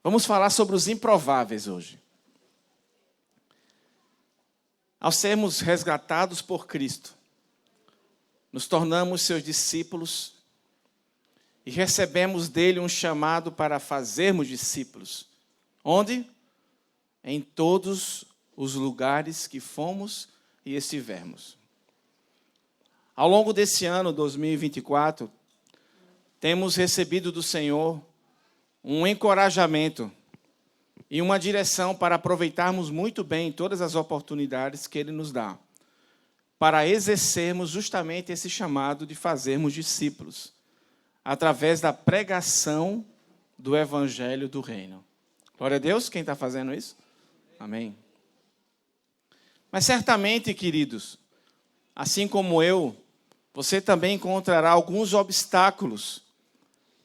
Vamos falar sobre os improváveis hoje. Ao sermos resgatados por Cristo, nos tornamos seus discípulos e recebemos dele um chamado para fazermos discípulos. Onde? Em todos os lugares que fomos e estivermos. Ao longo desse ano, 2024, temos recebido do Senhor um encorajamento e uma direção para aproveitarmos muito bem todas as oportunidades que Ele nos dá, para exercermos justamente esse chamado de fazermos discípulos, através da pregação do Evangelho do Reino. Glória a Deus, quem está fazendo isso? Amém. Mas certamente, queridos, assim como eu, você também encontrará alguns obstáculos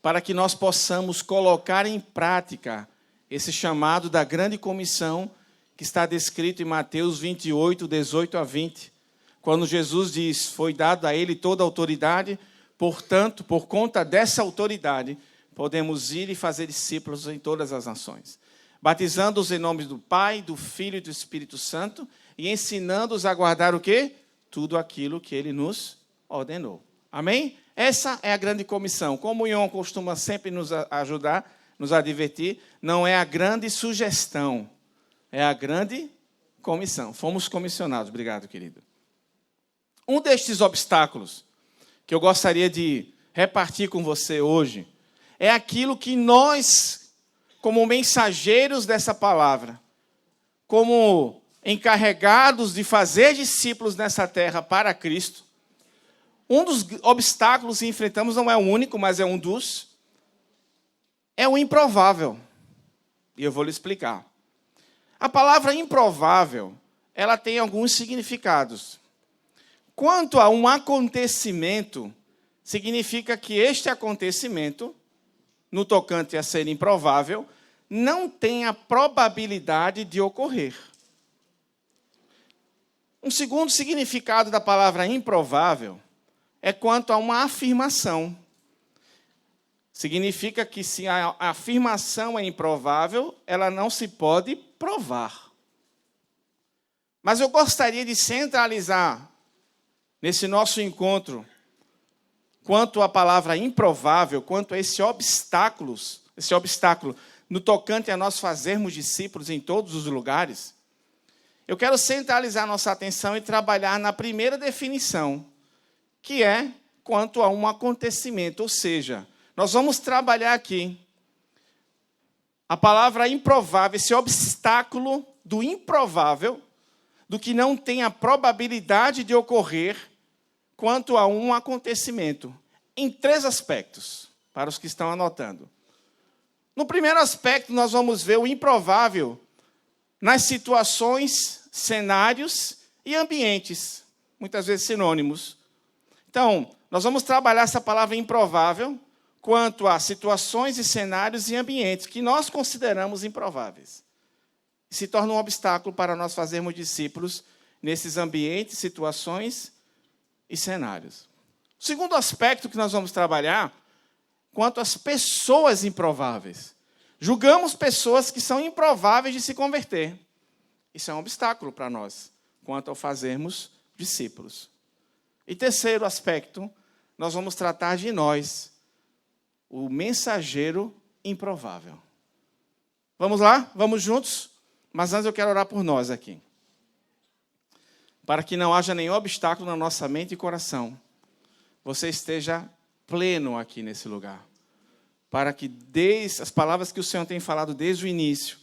para que nós possamos colocar em prática esse chamado da grande comissão que está descrito em Mateus 28, 18 a 20, quando Jesus diz, foi dado a ele toda a autoridade, portanto, por conta dessa autoridade, podemos ir e fazer discípulos em todas as nações, batizando-os em nome do Pai, do Filho e do Espírito Santo, e ensinando-os a guardar o quê? Tudo aquilo que ele nos ordenou. Amém? Essa é a grande comissão. Como o Ion costuma sempre nos ajudar, nos advertir, não é a grande sugestão, é a grande comissão. Fomos comissionados. Obrigado, querido. Um destes obstáculos que eu gostaria de repartir com você hoje é aquilo que nós, como mensageiros dessa palavra, como encarregados de fazer discípulos nessa terra para Cristo, um dos obstáculos que enfrentamos, não é o único, mas é um dos, é o improvável. E eu vou lhe explicar. A palavra improvável, ela tem alguns significados. Quanto a um acontecimento, significa que este acontecimento, no tocante a ser improvável, não tem a probabilidade de ocorrer. Um segundo significado da palavra improvável é quanto a uma afirmação. Significa que se a afirmação é improvável, ela não se pode provar. Mas eu gostaria de centralizar nesse nosso encontro quanto à palavra improvável, quanto a esse obstáculo no tocante a nós fazermos discípulos em todos os lugares. Eu quero centralizar nossa atenção e trabalhar na primeira definição, que é quanto a um acontecimento, ou seja, nós vamos trabalhar aqui a palavra improvável, esse obstáculo do improvável, do que não tem a probabilidade de ocorrer, quanto a um acontecimento, em 3 aspectos, para os que estão anotando. No primeiro aspecto, nós vamos ver o improvável nas situações, cenários e ambientes, muitas vezes sinônimos. Então, nós vamos trabalhar essa palavra improvável quanto a situações e cenários e ambientes que nós consideramos improváveis. Se torna um obstáculo para nós fazermos discípulos nesses ambientes, situações e cenários. O segundo aspecto que nós vamos trabalhar, quanto às pessoas improváveis. Julgamos pessoas que são improváveis de se converter. Isso é um obstáculo para nós, quanto ao fazermos discípulos. E terceiro aspecto, nós vamos tratar de nós, o mensageiro improvável. Vamos lá? Vamos juntos? Mas antes eu quero orar por nós aqui. Para que não haja nenhum obstáculo na nossa mente e coração. Você esteja pleno aqui nesse lugar. Para que as palavras que o Senhor tem falado desde o início,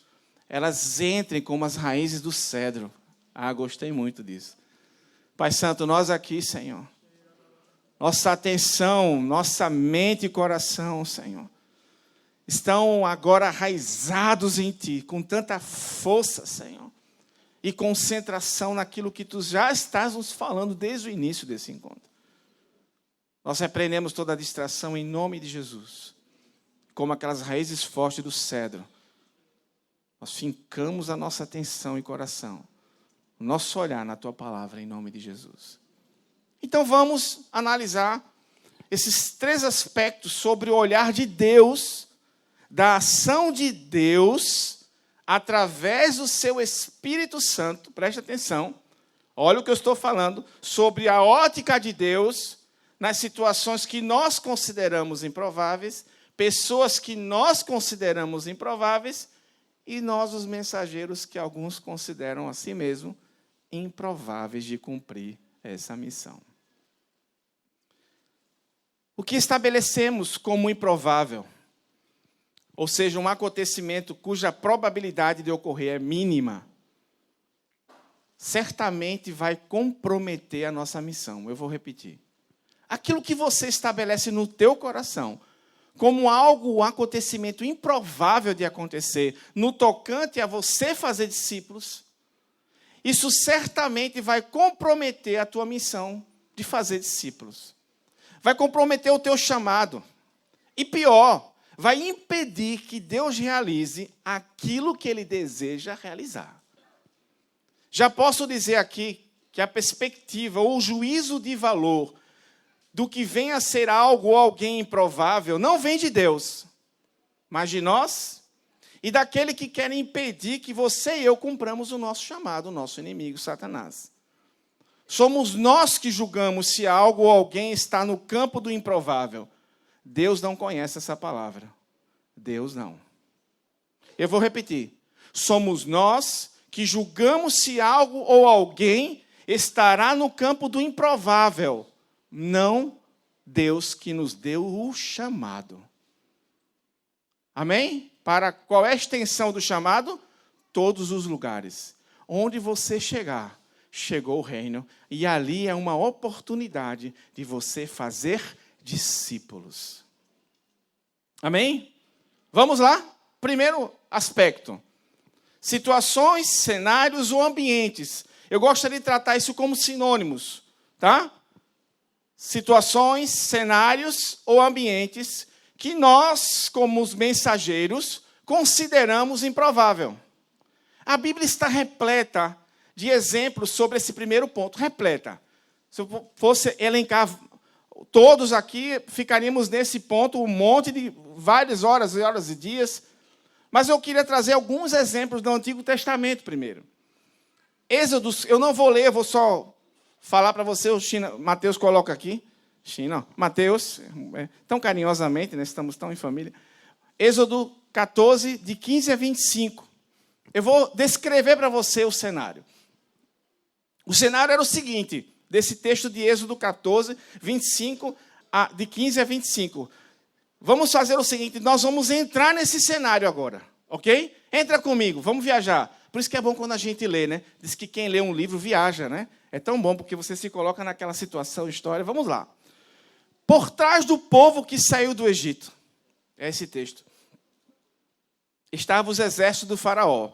elas entrem como as raízes do cedro. Ah, gostei muito disso. Pai Santo, nós aqui, Senhor, nossa atenção, nossa mente e coração, Senhor, estão agora arraizados em Ti, com tanta força, Senhor, e concentração naquilo que Tu já estás nos falando desde o início desse encontro. Nós repreendemos toda a distração em nome de Jesus, como aquelas raízes fortes do cedro. Nós fincamos a nossa atenção e coração, o nosso olhar na Tua palavra, em nome de Jesus. Então vamos analisar esses 3 aspectos sobre o olhar de Deus da ação de Deus através do seu Espírito Santo. Preste atenção. Olha o que eu estou falando sobre a ótica de Deus nas situações que nós consideramos improváveis, pessoas que nós consideramos improváveis e nós, os mensageiros, que alguns consideram a si mesmo improváveis de cumprir essa missão. O que estabelecemos como improvável, ou seja, um acontecimento cuja probabilidade de ocorrer é mínima, certamente vai comprometer a nossa missão. Eu vou repetir. Aquilo que você estabelece no teu coração como algo, um acontecimento improvável de acontecer, no tocante a você fazer discípulos, isso certamente vai comprometer a tua missão de fazer discípulos. Vai comprometer o teu chamado. E pior, vai impedir que Deus realize aquilo que Ele deseja realizar. Já posso dizer aqui que a perspectiva ou o juízo de valor do que vem a ser algo ou alguém improvável não vem de Deus, mas de nós e daquele que quer impedir que você e eu cumpramos o nosso chamado, o nosso inimigo, Satanás. Somos nós que julgamos se algo ou alguém está no campo do improvável. Deus não conhece essa palavra. Deus não. Eu vou repetir. Somos nós que julgamos se algo ou alguém estará no campo do improvável. Não Deus que nos deu o chamado. Amém? Para qual é a extensão do chamado? Todos os lugares. Onde você chegar, chegou o reino. E ali é uma oportunidade de você fazer discípulos. Amém? Vamos lá? Primeiro aspecto. Situações, cenários ou ambientes. Eu gostaria de tratar isso como sinônimos, tá? Situações, cenários ou ambientes que nós, como os mensageiros, consideramos improvável. A Bíblia está repleta de exemplos sobre esse primeiro ponto. Repleta. Se eu fosse elencar todos aqui, ficaríamos nesse ponto um monte de várias horas e horas e dias. Mas eu queria trazer alguns exemplos do Antigo Testamento primeiro. Êxodo, eu não vou ler, eu vou só falar para você, o Mateus coloca aqui. Mateus, tão carinhosamente, né, estamos tão em família. Êxodo 14, de 15 a 25. Eu vou descrever para você o cenário. O cenário era o seguinte, desse texto de Êxodo 14, 25, de 15 a 25. Vamos fazer o seguinte, nós vamos entrar nesse cenário agora, ok? Entra comigo, vamos viajar. Por isso que é bom quando a gente lê, né? Diz que quem lê um livro viaja, né? É tão bom porque você se coloca naquela situação, história. Vamos lá. Por trás do povo que saiu do Egito. É esse texto. Estavam os exércitos do faraó.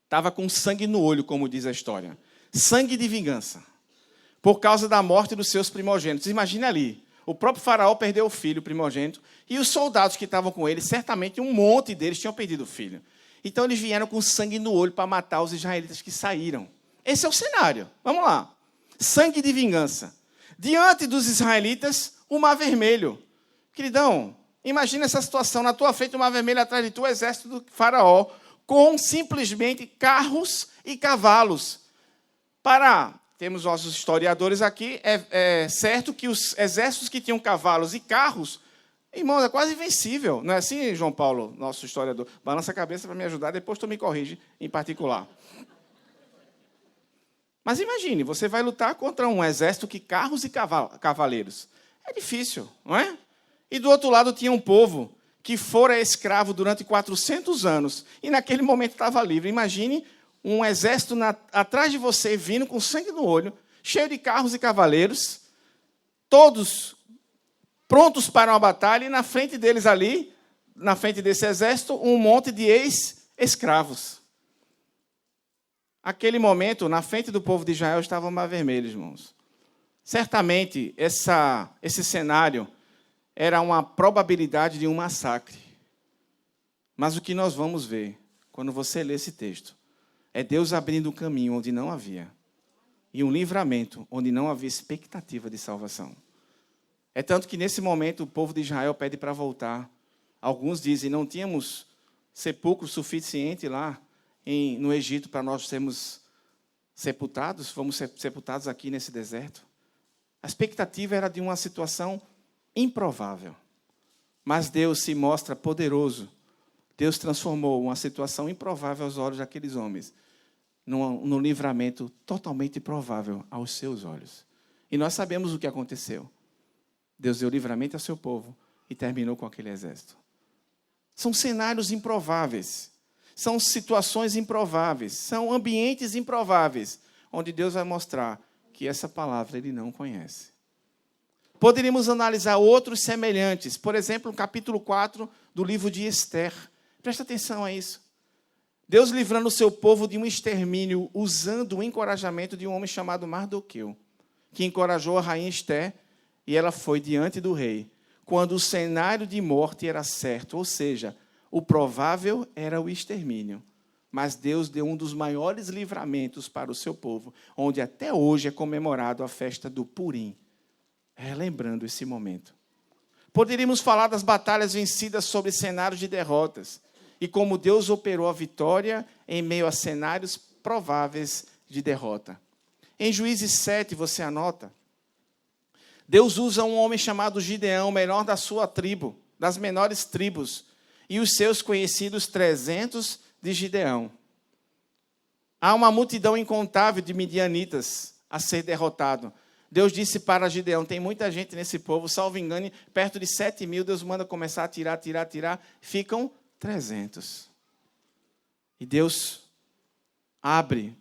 Estava com sangue no olho, como diz a história. Sangue de vingança. Por causa da morte dos seus primogênitos. Imagine ali. O próprio faraó perdeu o filho, o primogênito. E os soldados que estavam com ele, certamente um monte deles tinham perdido o filho. Então eles vieram com sangue no olho para matar os israelitas que saíram. Esse é o cenário. Vamos lá. Sangue de vingança. Diante dos israelitas, o mar vermelho. Queridão, imagina essa situação. Na tua frente, o mar vermelho, atrás de tu, o exército do faraó, com simplesmente carros e cavalos. Temos nossos historiadores aqui, é certo que os exércitos que tinham cavalos e carros, irmãos, é quase invencível. Não é assim, João Paulo, nosso historiador? Balança a cabeça para me ajudar, depois tu me corrige em particular. Mas imagine, você vai lutar contra um exército que carros e cavaleiros. É difícil, não é? E do outro lado tinha um povo que fora escravo durante 400 anos e naquele momento estava livre. Imagine um exército atrás de você, vindo com sangue no olho, cheio de carros e cavaleiros, todos prontos para uma batalha, e na frente deles ali, na frente desse exército, um monte de ex-escravos. Aquele momento, na frente do povo de Israel, estava o Mar Vermelho, irmãos. Certamente, esse cenário era uma probabilidade de um massacre. Mas o que nós vamos ver, quando você lê esse texto, é Deus abrindo um caminho onde não havia, e um livramento onde não havia expectativa de salvação. É tanto que, nesse momento, o povo de Israel pede para voltar. Alguns dizem, não tínhamos sepulcro suficiente lá no Egito para nós sermos sepultados, fomos sepultados aqui nesse deserto. A expectativa era de uma situação improvável. Mas Deus se mostra poderoso. Deus transformou uma situação improvável aos olhos daqueles homens num livramento totalmente provável aos seus olhos. E nós sabemos o que aconteceu. Deus deu livramento ao seu povo e terminou com aquele exército. São cenários improváveis. São situações improváveis. São ambientes improváveis, onde Deus vai mostrar que essa palavra ele não conhece. Poderíamos analisar outros semelhantes. Por exemplo, no capítulo 4 do livro de Esther. Presta atenção a isso. Deus livrando o seu povo de um extermínio usando o encorajamento de um homem chamado Mardoqueu, que encorajou a rainha Esther e ela foi diante do rei, quando o cenário de morte era certo, ou seja, o provável era o extermínio. Mas Deus deu um dos maiores livramentos para o seu povo, onde até hoje é comemorado a festa do Purim, relembrando esse momento. Poderíamos falar das batalhas vencidas sobre cenários de derrotas, e como Deus operou a vitória em meio a cenários prováveis de derrota. Em Juízes 7, você anota, Deus usa um homem chamado Gideão, menor da sua tribo, das menores tribos, e os seus conhecidos 300 de Gideão. Há uma multidão incontável de midianitas a ser derrotado. Deus disse para Gideão, tem muita gente nesse povo, salvo engano, perto de 7.000, Deus manda começar a tirar, ficam 300. E Deus abre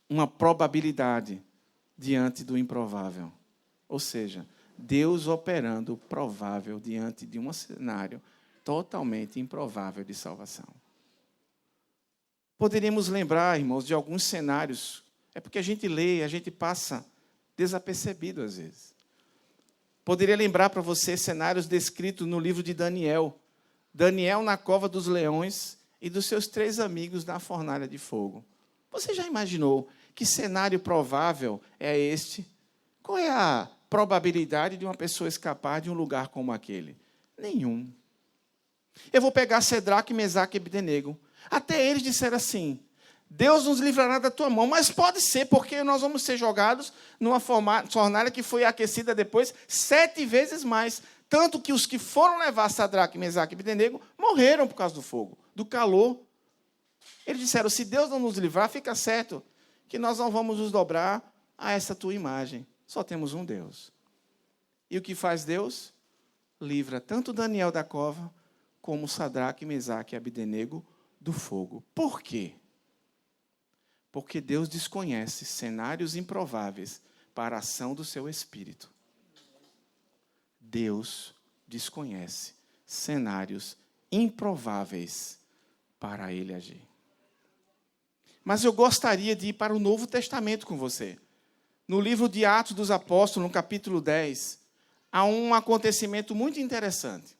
uma probabilidade diante do improvável. Ou seja, Deus operando o provável diante de um cenário totalmente improvável de salvação. Poderíamos lembrar, irmãos, de alguns cenários. É porque a gente lê, a gente passa desapercebido às vezes. Poderia lembrar para você cenários descritos no livro de Daniel. Daniel na cova dos leões e dos seus 3 amigos na fornalha de fogo. Você já imaginou que cenário provável é este? Qual é a probabilidade de uma pessoa escapar de um lugar como aquele? Nenhum. Eu vou pegar Sadraque, Mesaque e Abdenego. Até eles disseram assim, Deus nos livrará da tua mão, mas pode ser, porque nós vamos ser jogados numa fornalha que foi aquecida depois 7 vezes mais. Tanto que os que foram levar Sadraque, Mesaque e Abdenego morreram por causa do fogo, do calor. Eles disseram, se Deus não nos livrar, fica certo que nós não vamos nos dobrar a essa tua imagem. Só temos um Deus. E o que faz Deus? Livra tanto Daniel da cova, como Sadraque, Mesaque e Abdenego do fogo. Por quê? Porque Deus desconhece cenários improváveis para a ação do seu Espírito. Deus desconhece cenários improváveis para Ele agir. Mas eu gostaria de ir para o Novo Testamento com você. No livro de Atos dos Apóstolos, no capítulo 10, há um acontecimento muito interessante.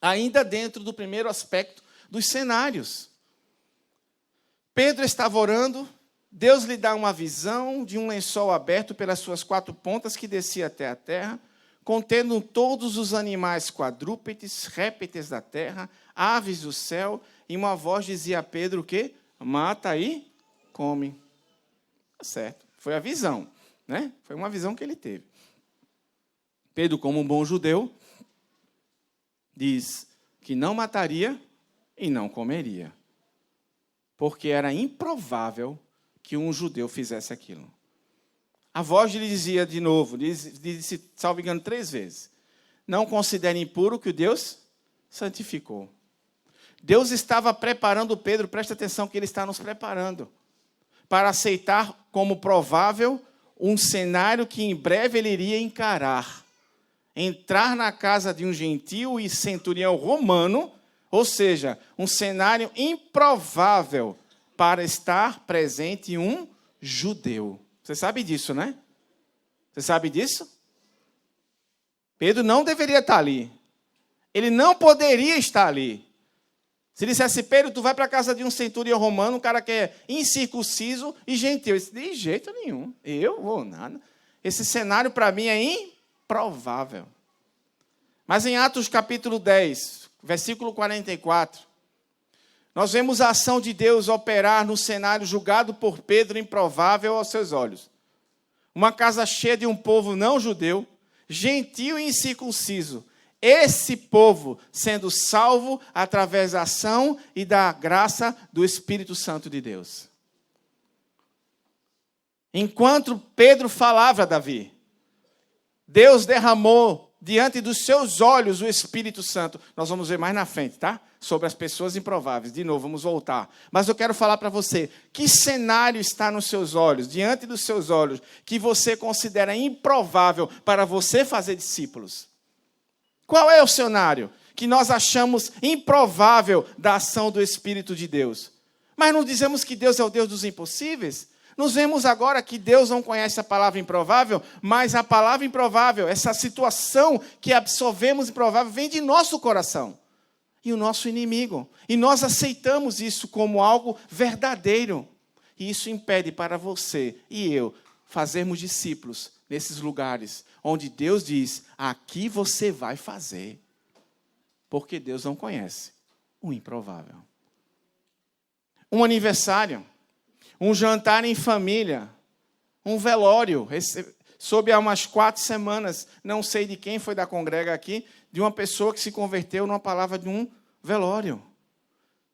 Ainda dentro do primeiro aspecto dos cenários. Pedro estava orando, Deus lhe dá uma visão de um lençol aberto pelas suas 4 pontas que descia até a terra, contendo todos os animais quadrúpedes, répteis da terra, aves do céu, e uma voz dizia a Pedro o quê? Mata e come. Tá certo, foi a visão, né? Foi uma visão que ele teve. Pedro, como um bom judeu, diz que não mataria e não comeria, porque era improvável que um judeu fizesse aquilo. A voz lhe dizia de novo, disse, salvo engano, 3 vezes, não considere impuro que o Deus santificou. Deus estava preparando Pedro, presta atenção que Ele está nos preparando, para aceitar como provável um cenário que em breve ele iria encarar. Entrar na casa de um gentil e centurião romano, ou seja, um cenário improvável para estar presente um judeu. Você sabe disso, né? Você sabe disso? Pedro não deveria estar ali. Ele não poderia estar ali. Se dissesse, Pedro, tu vai para a casa de um centurião romano, um cara que é incircunciso e gentil. Eu disse, de jeito nenhum. Eu vou nada. Esse cenário para mim é improvável. Mas em Atos capítulo 10, versículo 44. Nós vemos a ação de Deus operar no cenário julgado por Pedro improvável aos seus olhos. Uma casa cheia de um povo não judeu, gentil e incircunciso. Esse povo sendo salvo através da ação e da graça do Espírito Santo de Deus. Enquanto Pedro falava a Davi, Deus derramou diante dos seus olhos o Espírito Santo. Nós vamos ver mais na frente, tá? Sobre as pessoas improváveis. De novo, vamos voltar. Mas eu quero falar para você, que cenário está nos seus olhos, diante dos seus olhos, que você considera improvável para você fazer discípulos? Qual é o cenário que nós achamos improvável da ação do Espírito de Deus? Mas não dizemos que Deus é o Deus dos impossíveis? Nos vemos agora que Deus não conhece a palavra improvável, mas a palavra improvável, essa situação que absorvemos improvável, vem de nosso coração. E o nosso inimigo. E nós aceitamos isso como algo verdadeiro. E isso impede para você e eu fazermos discípulos nesses lugares onde Deus diz, aqui você vai fazer. Porque Deus não conhece o improvável. Um aniversário, um jantar em família, um velório. Soube há umas 4 semanas, não sei de quem foi da congrega aqui, de uma pessoa que se converteu numa palavra de um velório.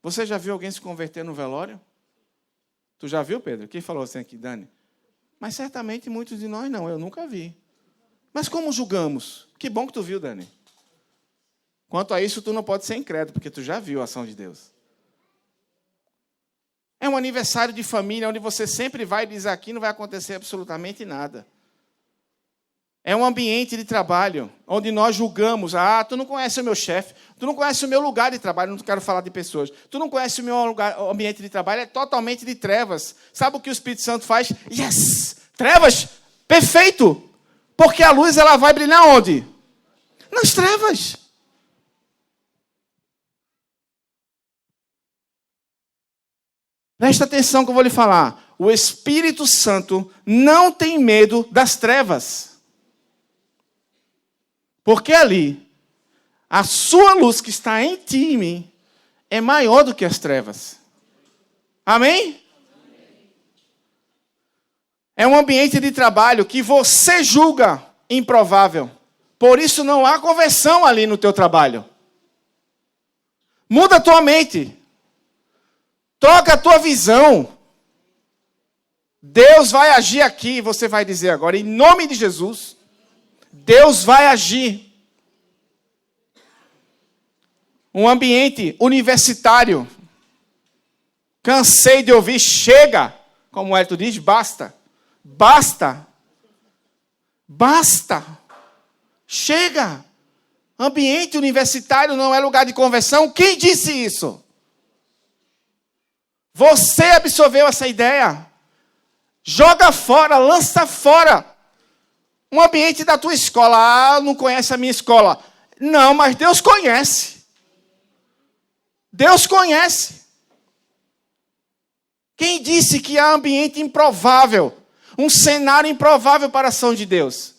Você já viu alguém se converter no velório? Tu já viu, Pedro? Quem falou assim aqui, Dani? Mas certamente muitos de nós não, eu nunca vi. Mas como julgamos? Que bom que tu viu, Dani. Quanto a isso, tu não pode ser incrédulo, porque tu já viu a ação de Deus. É um aniversário de família, onde você sempre vai e diz, aqui não vai acontecer absolutamente nada. É um ambiente de trabalho, onde nós julgamos, tu não conhece o meu chefe, tu não conhece o meu lugar de trabalho, não quero falar de pessoas, tu não conhece o meu o ambiente de trabalho, é totalmente de trevas. Sabe o que o Espírito Santo faz? Yes! Trevas! Perfeito! Porque a luz ela vai brilhar onde? Nas trevas. Presta atenção que eu vou lhe falar. O Espírito Santo não tem medo das trevas. Porque ali, a sua luz que está em ti e em mim, é maior do que as trevas. Amém? É um ambiente de trabalho que você julga improvável. Por isso não há conversão ali no teu trabalho. Muda a tua mente. Troca a tua visão. Deus vai agir aqui, você vai dizer agora, em nome de Jesus, Deus vai agir. Um ambiente universitário. Cansei de ouvir, chega. Como o Hélio diz, basta. Basta. Basta. Chega. Ambiente universitário não é lugar de conversão. Quem disse isso? Você absorveu essa ideia. Joga fora, lança fora. Um ambiente da tua escola. Não conhece a minha escola. Não, mas Deus conhece. Deus conhece. Quem disse que há ambiente improvável? Um cenário improvável para a ação de Deus.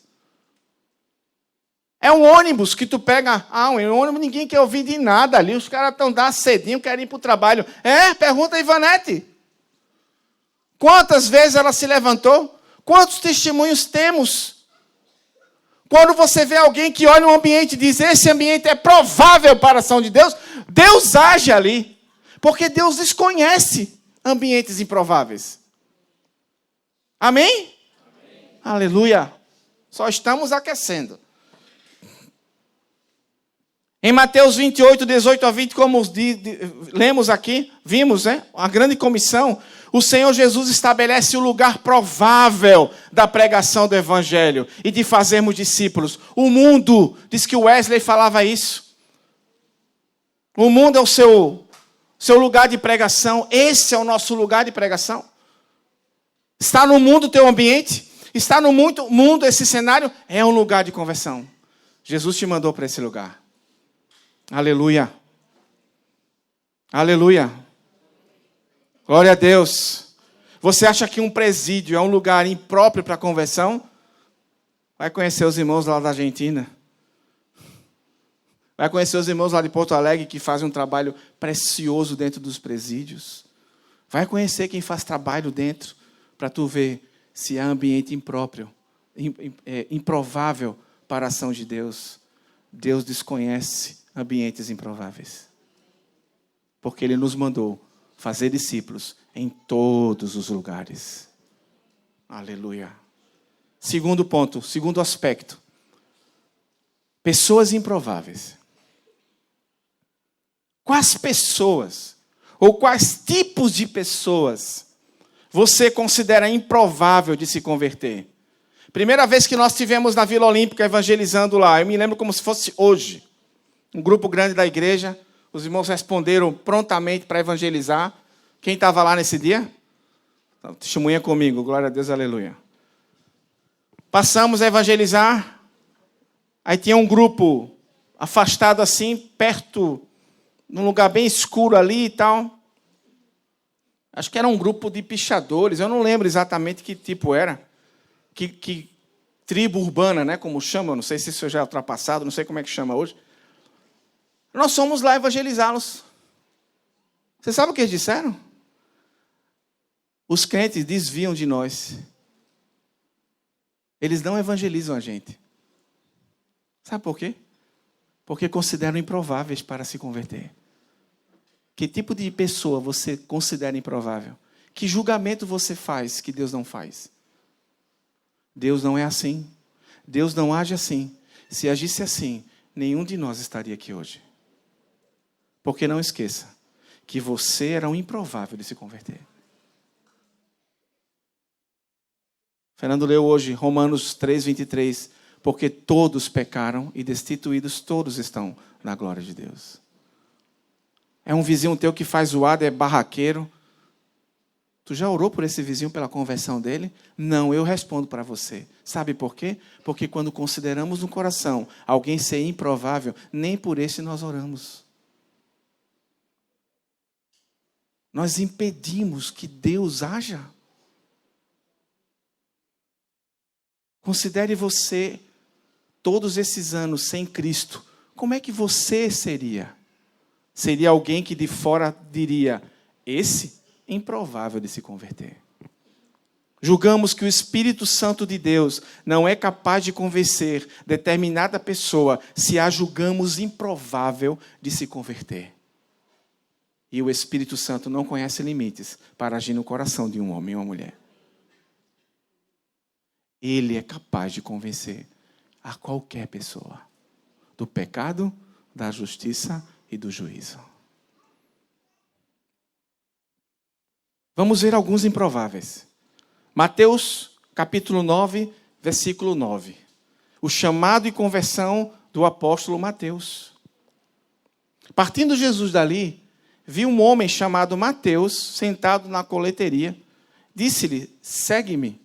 É um ônibus que tu pega. Um ônibus, ninguém quer ouvir de nada ali. Os caras estão dando cedinho, querem ir para o trabalho. Pergunta a Ivanete. Quantas vezes ela se levantou? Quantos testemunhos temos? Quando você vê alguém que olha um ambiente e diz, esse ambiente é provável para a ação de Deus, Deus age ali. Porque Deus desconhece ambientes improváveis. Amém? Amém. Aleluia. Só estamos aquecendo. Em Mateus 28, 18 a 20, como lemos aqui, vimos, a grande comissão, o Senhor Jesus estabelece o lugar provável da pregação do Evangelho e de fazermos discípulos. O mundo, diz que Wesley falava isso. O mundo é o seu lugar de pregação, esse é o nosso lugar de pregação. Está no mundo o teu ambiente, está no mundo esse cenário, é um lugar de conversão. Jesus te mandou para esse lugar. Aleluia. Aleluia. Glória a Deus. Você acha que um presídio é um lugar impróprio para conversão? Vai conhecer os irmãos lá da Argentina. Vai conhecer os irmãos lá de Porto Alegre que fazem um trabalho precioso dentro dos presídios. Vai conhecer quem faz trabalho dentro, para tu ver se há ambiente impróprio, improvável para a ação de Deus. Deus desconhece ambientes improváveis. Porque Ele nos mandou fazer discípulos em todos os lugares. Aleluia. Segundo ponto, segundo aspecto. Pessoas improváveis. Quais pessoas, ou quais tipos de pessoas você considera improvável de se converter? Primeira vez que nós tivemos na Vila Olímpica evangelizando lá, eu me lembro como se fosse hoje. Um grupo grande da igreja, os irmãos responderam prontamente para evangelizar. Quem estava lá nesse dia? Testemunha comigo, glória a Deus, aleluia. Passamos a evangelizar, aí tinha um grupo afastado assim, perto, num lugar bem escuro ali e tal. Acho que era um grupo de pichadores, eu não lembro exatamente que tipo era. Que tribo urbana, né, como chama, não sei se isso já é ultrapassado, não sei como é que chama hoje. Nós fomos lá evangelizá-los. Você sabe o que eles disseram? Os crentes desviam de nós. Eles não evangelizam a gente. Sabe por quê? Porque consideram improváveis para se converter. Que tipo de pessoa você considera improvável? Que julgamento você faz que Deus não faz? Deus não é assim. Deus não age assim. Se agisse assim, nenhum de nós estaria aqui hoje. Porque não esqueça que você era um improvável de se converter. Fernando leu hoje Romanos 3:23. Porque todos pecaram e destituídos todos estão na glória de Deus. É um vizinho teu que faz zoada, é barraqueiro. Tu já orou por esse vizinho pela conversão dele? Não, eu respondo para você. Sabe por quê? Porque quando consideramos no coração alguém ser improvável, nem por esse nós oramos. Nós impedimos que Deus haja. Considere você, todos esses anos sem Cristo, como é que você seria? Seria alguém que de fora diria, esse improvável de se converter. Julgamos que o Espírito Santo de Deus não é capaz de convencer determinada pessoa se a julgamos improvável de se converter. E o Espírito Santo não conhece limites para agir no coração de um homem ou uma mulher. Ele é capaz de convencer a qualquer pessoa do pecado, da justiça e do juízo. Vamos ver alguns improváveis. Mateus, capítulo 9, versículo 9. O chamado e conversão do apóstolo Mateus. Partindo Jesus dali, viu um homem chamado Mateus sentado na coleteria. Disse-lhe, segue-me.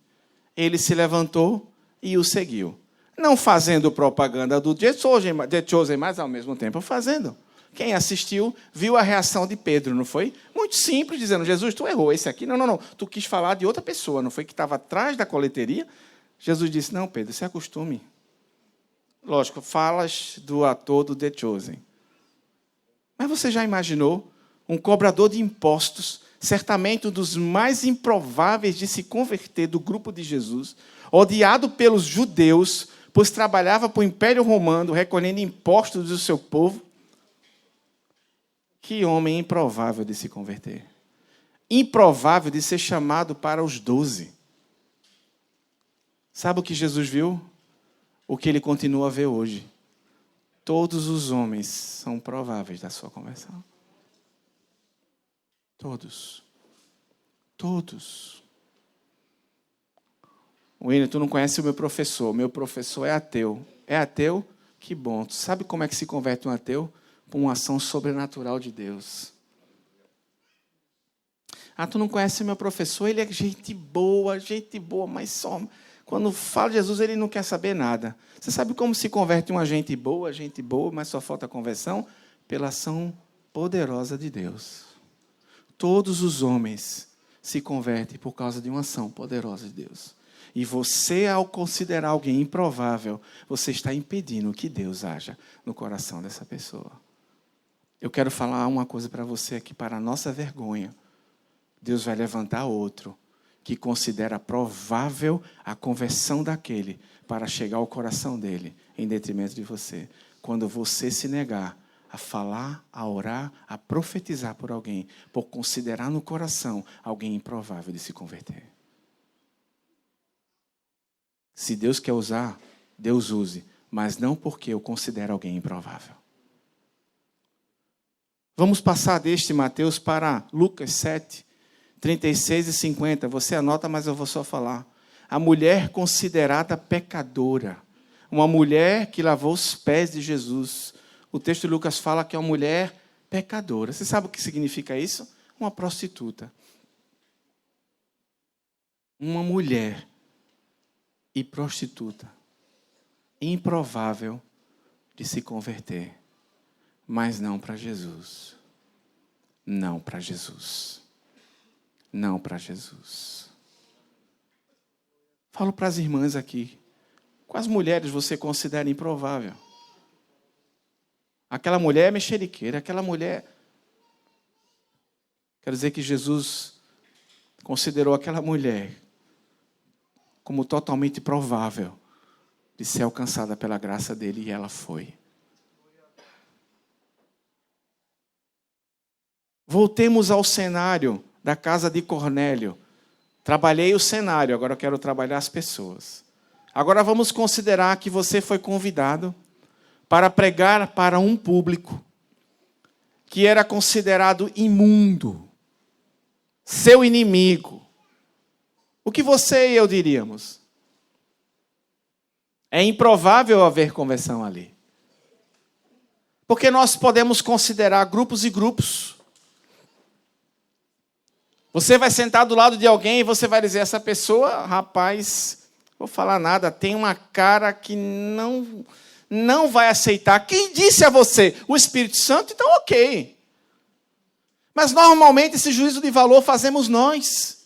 Ele se levantou e o seguiu. Não fazendo propaganda do The Chosen, mas ao mesmo tempo fazendo. Quem assistiu viu a reação de Pedro, não foi? Muito simples, dizendo, Jesus, tu errou esse aqui. Não. Tu quis falar de outra pessoa, não foi que estava atrás da coleteria? Jesus disse, não, Pedro, isso é costume. Lógico, falas do ator do The Chosen. Mas você já imaginou um cobrador de impostos, certamente um dos mais improváveis de se converter do grupo de Jesus, odiado pelos judeus, pois trabalhava para o Império Romano, recolhendo impostos do seu povo? Que homem improvável de se converter. Improvável de ser chamado para os 12. Sabe o que Jesus viu? O que ele continua a ver hoje. Todos os homens são prováveis da sua conversão. Todos. Todos. William, tu não conhece o meu professor. O meu professor é ateu. É ateu? Que bom. Tu sabe como é que se converte um ateu? Por uma ação sobrenatural de Deus. Ah, tu não conhece o meu professor? Ele é gente boa, mas só... Quando fala de Jesus, ele não quer saber nada. Você sabe como se converte uma gente boa, mas só falta conversão? Pela ação poderosa de Deus. Todos os homens se convertem por causa de uma ação poderosa de Deus. E você, ao considerar alguém improvável, você está impedindo que Deus haja no coração dessa pessoa. Eu quero falar uma coisa para você aqui, para a nossa vergonha. Deus vai levantar outro que considera provável a conversão daquele para chegar ao coração dele, em detrimento de você. Quando você se negar a falar, a orar, a profetizar por alguém, por considerar no coração alguém improvável de se converter. Se Deus quer usar, Deus use, mas não porque eu considero alguém improvável. Vamos passar deste Mateus para Lucas 7, 36 e 50. Você anota, mas eu vou só falar. A mulher considerada pecadora. Uma mulher que lavou os pés de Jesus. O texto de Lucas fala que é uma mulher pecadora. Você sabe o que significa isso? Uma prostituta. Uma mulher e prostituta. Improvável de se converter. Mas não para Jesus. Não para Jesus. Não para Jesus. Falo para as irmãs aqui. Quais mulheres você considera improvável? Aquela mulher é mexeriqueira, aquela mulher... Quero dizer que Jesus considerou aquela mulher como totalmente provável de ser alcançada pela graça dele, e ela foi. Voltemos ao cenário da casa de Cornélio. Trabalhei o cenário, agora eu quero trabalhar as pessoas. Agora vamos considerar que você foi convidado para pregar para um público que era considerado imundo, seu inimigo. O que você e eu diríamos? É improvável haver conversão ali. Porque nós podemos considerar grupos e grupos. Você vai sentar do lado de alguém e você vai dizer, essa pessoa, rapaz, vou falar nada, tem uma cara que não vai aceitar. Quem disse a você? O Espírito Santo? Então ok. Mas normalmente esse juízo de valor fazemos nós.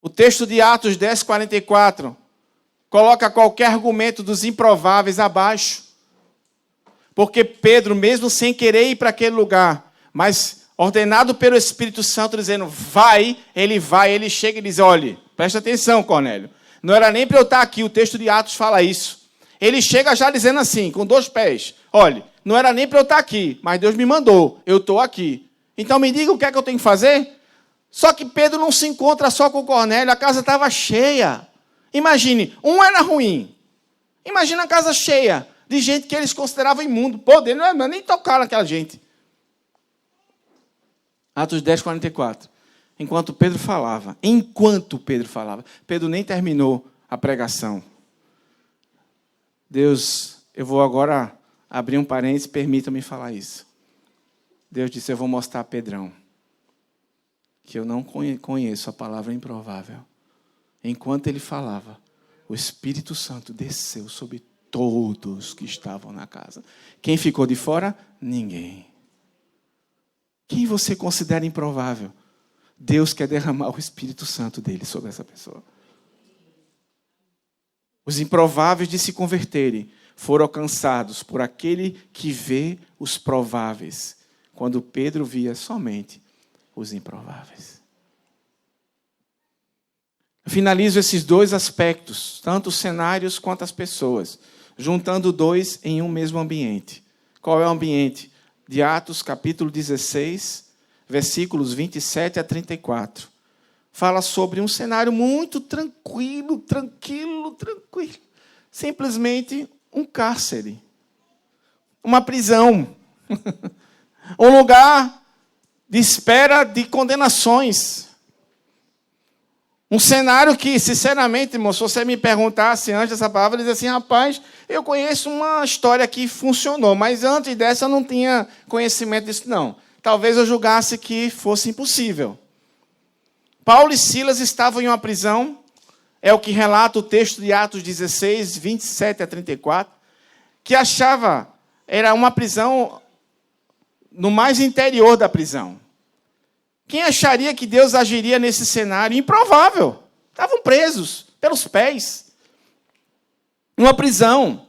O texto de Atos 10, 44 coloca qualquer argumento dos improváveis abaixo. Porque Pedro, mesmo sem querer ir para aquele lugar, mas ordenado pelo Espírito Santo, dizendo, vai, ele chega e diz, olha, presta atenção, Cornélio, não era nem para eu estar aqui, o texto de Atos fala isso. Ele chega já dizendo assim, com 2 pés, olha, não era nem para eu estar aqui, mas Deus me mandou, eu estou aqui. Então me diga o que é que eu tenho que fazer? Só que Pedro não se encontra só com Cornélio, a casa estava cheia. Imagine, um era ruim, imagina a casa cheia de gente que eles consideravam imundo. Pô, ele não é nem tocar naquela gente. Atos 10, 44. Enquanto Pedro falava, Pedro nem terminou a pregação. Deus, eu vou agora abrir um parênteses, permita-me falar isso. Deus disse, eu vou mostrar a Pedrão que eu não conheço a palavra improvável. Enquanto ele falava, o Espírito Santo desceu sobre todos que estavam na casa. Quem ficou de fora? Ninguém. Quem você considera improvável? Deus quer derramar o Espírito Santo dele sobre essa pessoa. Os improváveis de se converterem foram alcançados por aquele que vê os prováveis, quando Pedro via somente os improváveis. Eu finalizo esses 2 aspectos, tanto os cenários quanto as pessoas, juntando 2 em um mesmo ambiente. Qual é o ambiente? De Atos, capítulo 16, versículos 27 a 34. Fala sobre um cenário muito tranquilo. Simplesmente um cárcere. Uma prisão. Um lugar de espera de condenações. Um cenário que, sinceramente, irmão, se você me perguntasse antes dessa palavra, eu dizia assim, rapaz, eu conheço uma história que funcionou, mas antes dessa eu não tinha conhecimento disso, não. Talvez eu julgasse que fosse impossível. Paulo e Silas estavam em uma prisão, é o que relata o texto de Atos 16, 27 a 34, que achava, era uma prisão no mais interior da prisão. Quem acharia que Deus agiria nesse cenário? Improvável. Estavam presos pelos pés. Numa prisão.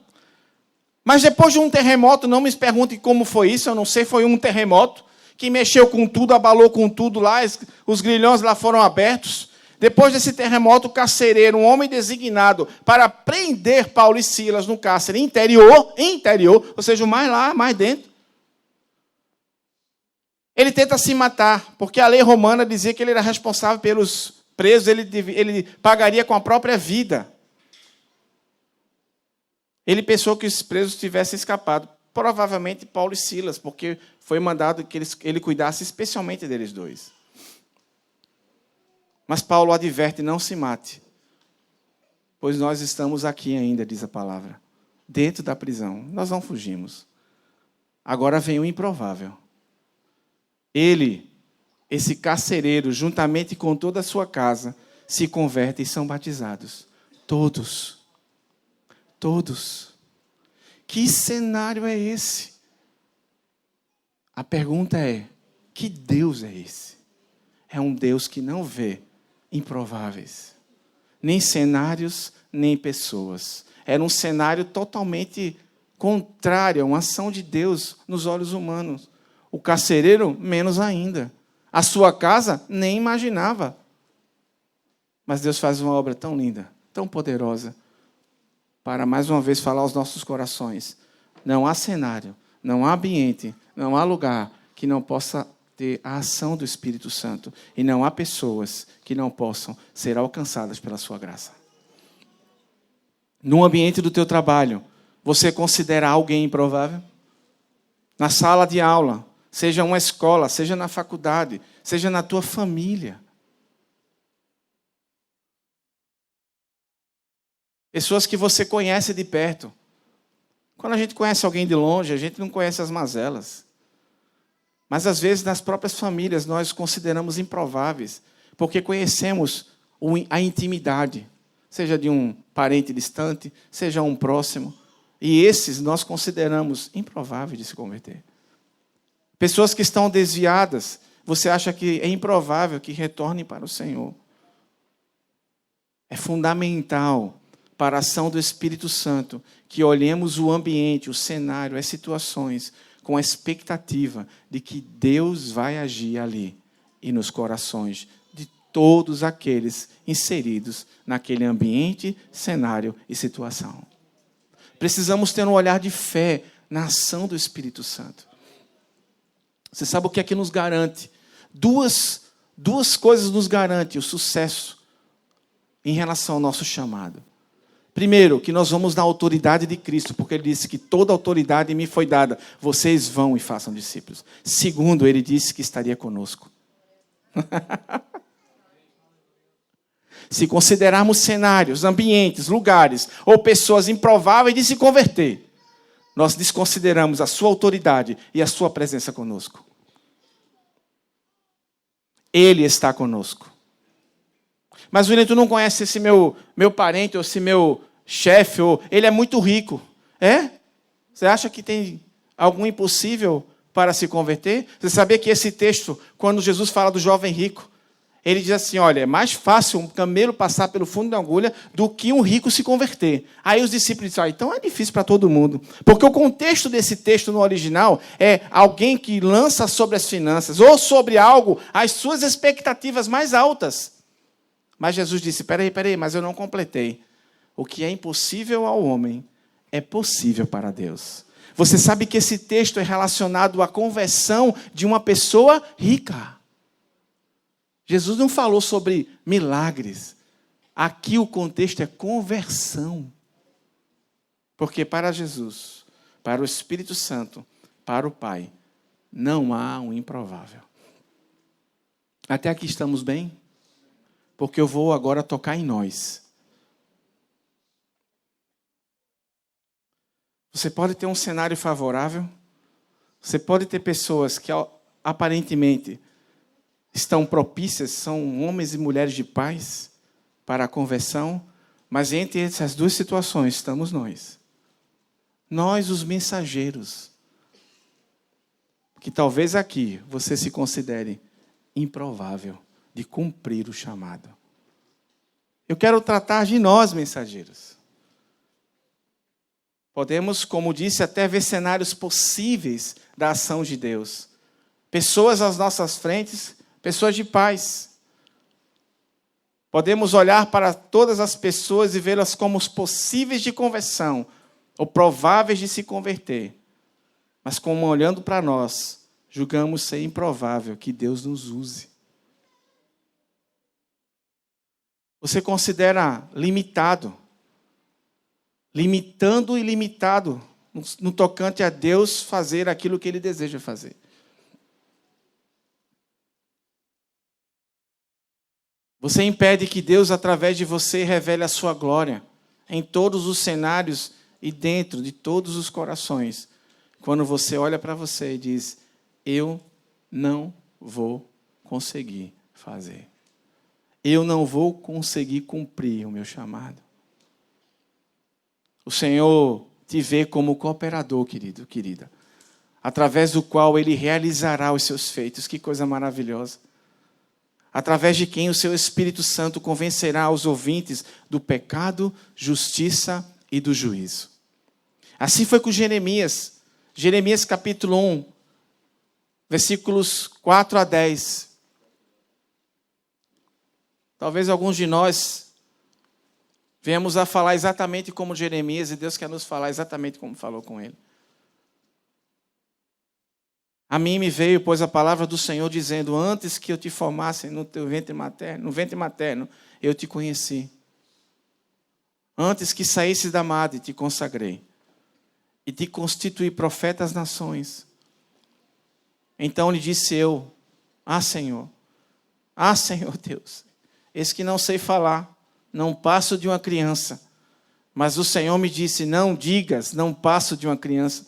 Mas depois de um terremoto, não me perguntem como foi isso, eu não sei, foi um terremoto que mexeu com tudo, abalou com tudo lá, os grilhões lá foram abertos. Depois desse terremoto, o carcereiro, um homem designado para prender Paulo e Silas no cárcere interior, ou seja, o mais lá, mais dentro. Ele tenta se matar, porque a lei romana dizia que ele era responsável pelos presos, ele pagaria com a própria vida. Ele pensou que os presos tivessem escapado. Provavelmente Paulo e Silas, porque foi mandado que ele cuidasse especialmente deles dois. Mas Paulo adverte, não se mate, pois nós estamos aqui ainda, diz a palavra, dentro da prisão. Nós não fugimos. Agora vem o improvável. Ele, esse carcereiro, juntamente com toda a sua casa, se convertem e são batizados. Todos. Todos. Que cenário é esse? A pergunta é, que Deus é esse? É um Deus que não vê improváveis. Nem cenários, nem pessoas. Era um cenário totalmente contrário a uma ação de Deus nos olhos humanos. O carcereiro, menos ainda. A sua casa, nem imaginava. Mas Deus faz uma obra tão linda, tão poderosa, para mais uma vez falar aos nossos corações. Não há cenário, não há ambiente, não há lugar que não possa ter a ação do Espírito Santo. E não há pessoas que não possam ser alcançadas pela sua graça. No ambiente do teu trabalho, você considera alguém improvável? Na sala de aula, seja uma escola, seja na faculdade, seja na tua família. Pessoas que você conhece de perto. Quando a gente conhece alguém de longe, a gente não conhece as mazelas. Mas, às vezes, nas próprias famílias, nós consideramos improváveis, porque conhecemos a intimidade, seja de um parente distante, seja um próximo, e esses nós consideramos improváveis de se converter. Pessoas que estão desviadas, você acha que é improvável que retornem para o Senhor. É fundamental para a ação do Espírito Santo que olhemos o ambiente, o cenário, as situações, com a expectativa de que Deus vai agir ali e nos corações de todos aqueles inseridos naquele ambiente, cenário e situação. Precisamos ter um olhar de fé na ação do Espírito Santo. Você sabe o que é que nos garante? Duas coisas nos garantem o sucesso em relação ao nosso chamado. Primeiro, que nós vamos na autoridade de Cristo, porque Ele disse que toda autoridade me foi dada. Vocês vão e façam discípulos. Segundo, Ele disse que estaria conosco. Se considerarmos cenários, ambientes, lugares ou pessoas improváveis de se converter, nós desconsideramos a sua autoridade e a sua presença conosco. Ele está conosco. Mas, William, tu não conhece esse meu parente ou esse meu chefe, ou ele é muito rico. É? Você acha que tem algum impossível para se converter? Você sabia que esse texto, quando Jesus fala do jovem rico, ele diz assim, olha, é mais fácil um camelo passar pelo fundo da agulha do que um rico se converter. Aí os discípulos dizem, então é difícil para todo mundo. Porque o contexto desse texto no original é alguém que lança sobre as finanças ou sobre algo as suas expectativas mais altas. Mas Jesus disse, peraí, mas eu não completei. O que é impossível ao homem é possível para Deus. Você sabe que esse texto é relacionado à conversão de uma pessoa rica. Jesus não falou sobre milagres. Aqui o contexto é conversão. Porque para Jesus, para o Espírito Santo, para o Pai, não há um improvável. Até aqui estamos bem? Porque eu vou agora tocar em nós. Você pode ter um cenário favorável, você pode ter pessoas que aparentemente estão propícias, são homens e mulheres de paz para a conversão, mas entre essas duas situações estamos nós. Nós, os mensageiros, que talvez aqui você se considere improvável de cumprir o chamado. Eu quero tratar de nós, mensageiros. Podemos, como disse, até ver cenários possíveis da ação de Deus. Pessoas às nossas frentes, pessoas de paz. Podemos olhar para todas as pessoas e vê-las como os possíveis de conversão, ou prováveis de se converter. Mas como olhando para nós, julgamos ser improvável que Deus nos use. Você considera limitado, limitando e limitado no tocante a Deus fazer aquilo que Ele deseja fazer. Você impede que Deus, através de você, revele a sua glória em todos os cenários e dentro de todos os corações. Quando você olha para você e diz, eu não vou conseguir fazer. Eu não vou conseguir cumprir o meu chamado. O Senhor te vê como cooperador, querido, querida, através do qual Ele realizará os seus feitos. Que coisa maravilhosa. Através de quem o seu Espírito Santo convencerá os ouvintes do pecado, justiça e do juízo. Assim foi com Jeremias. Jeremias capítulo 1, versículos 4 a 10. Talvez alguns de nós venhamos a falar exatamente como Jeremias, e Deus quer nos falar exatamente como falou com ele. A mim me veio, pois, a palavra do Senhor dizendo, antes que eu te formasse no ventre materno, eu te conheci. Antes que saísse da madre, te consagrei. E te constituí profeta às nações. Então lhe disse eu, Senhor Deus, eis que não sei falar, não passo de uma criança. Mas o Senhor me disse, não digas, não passo de uma criança,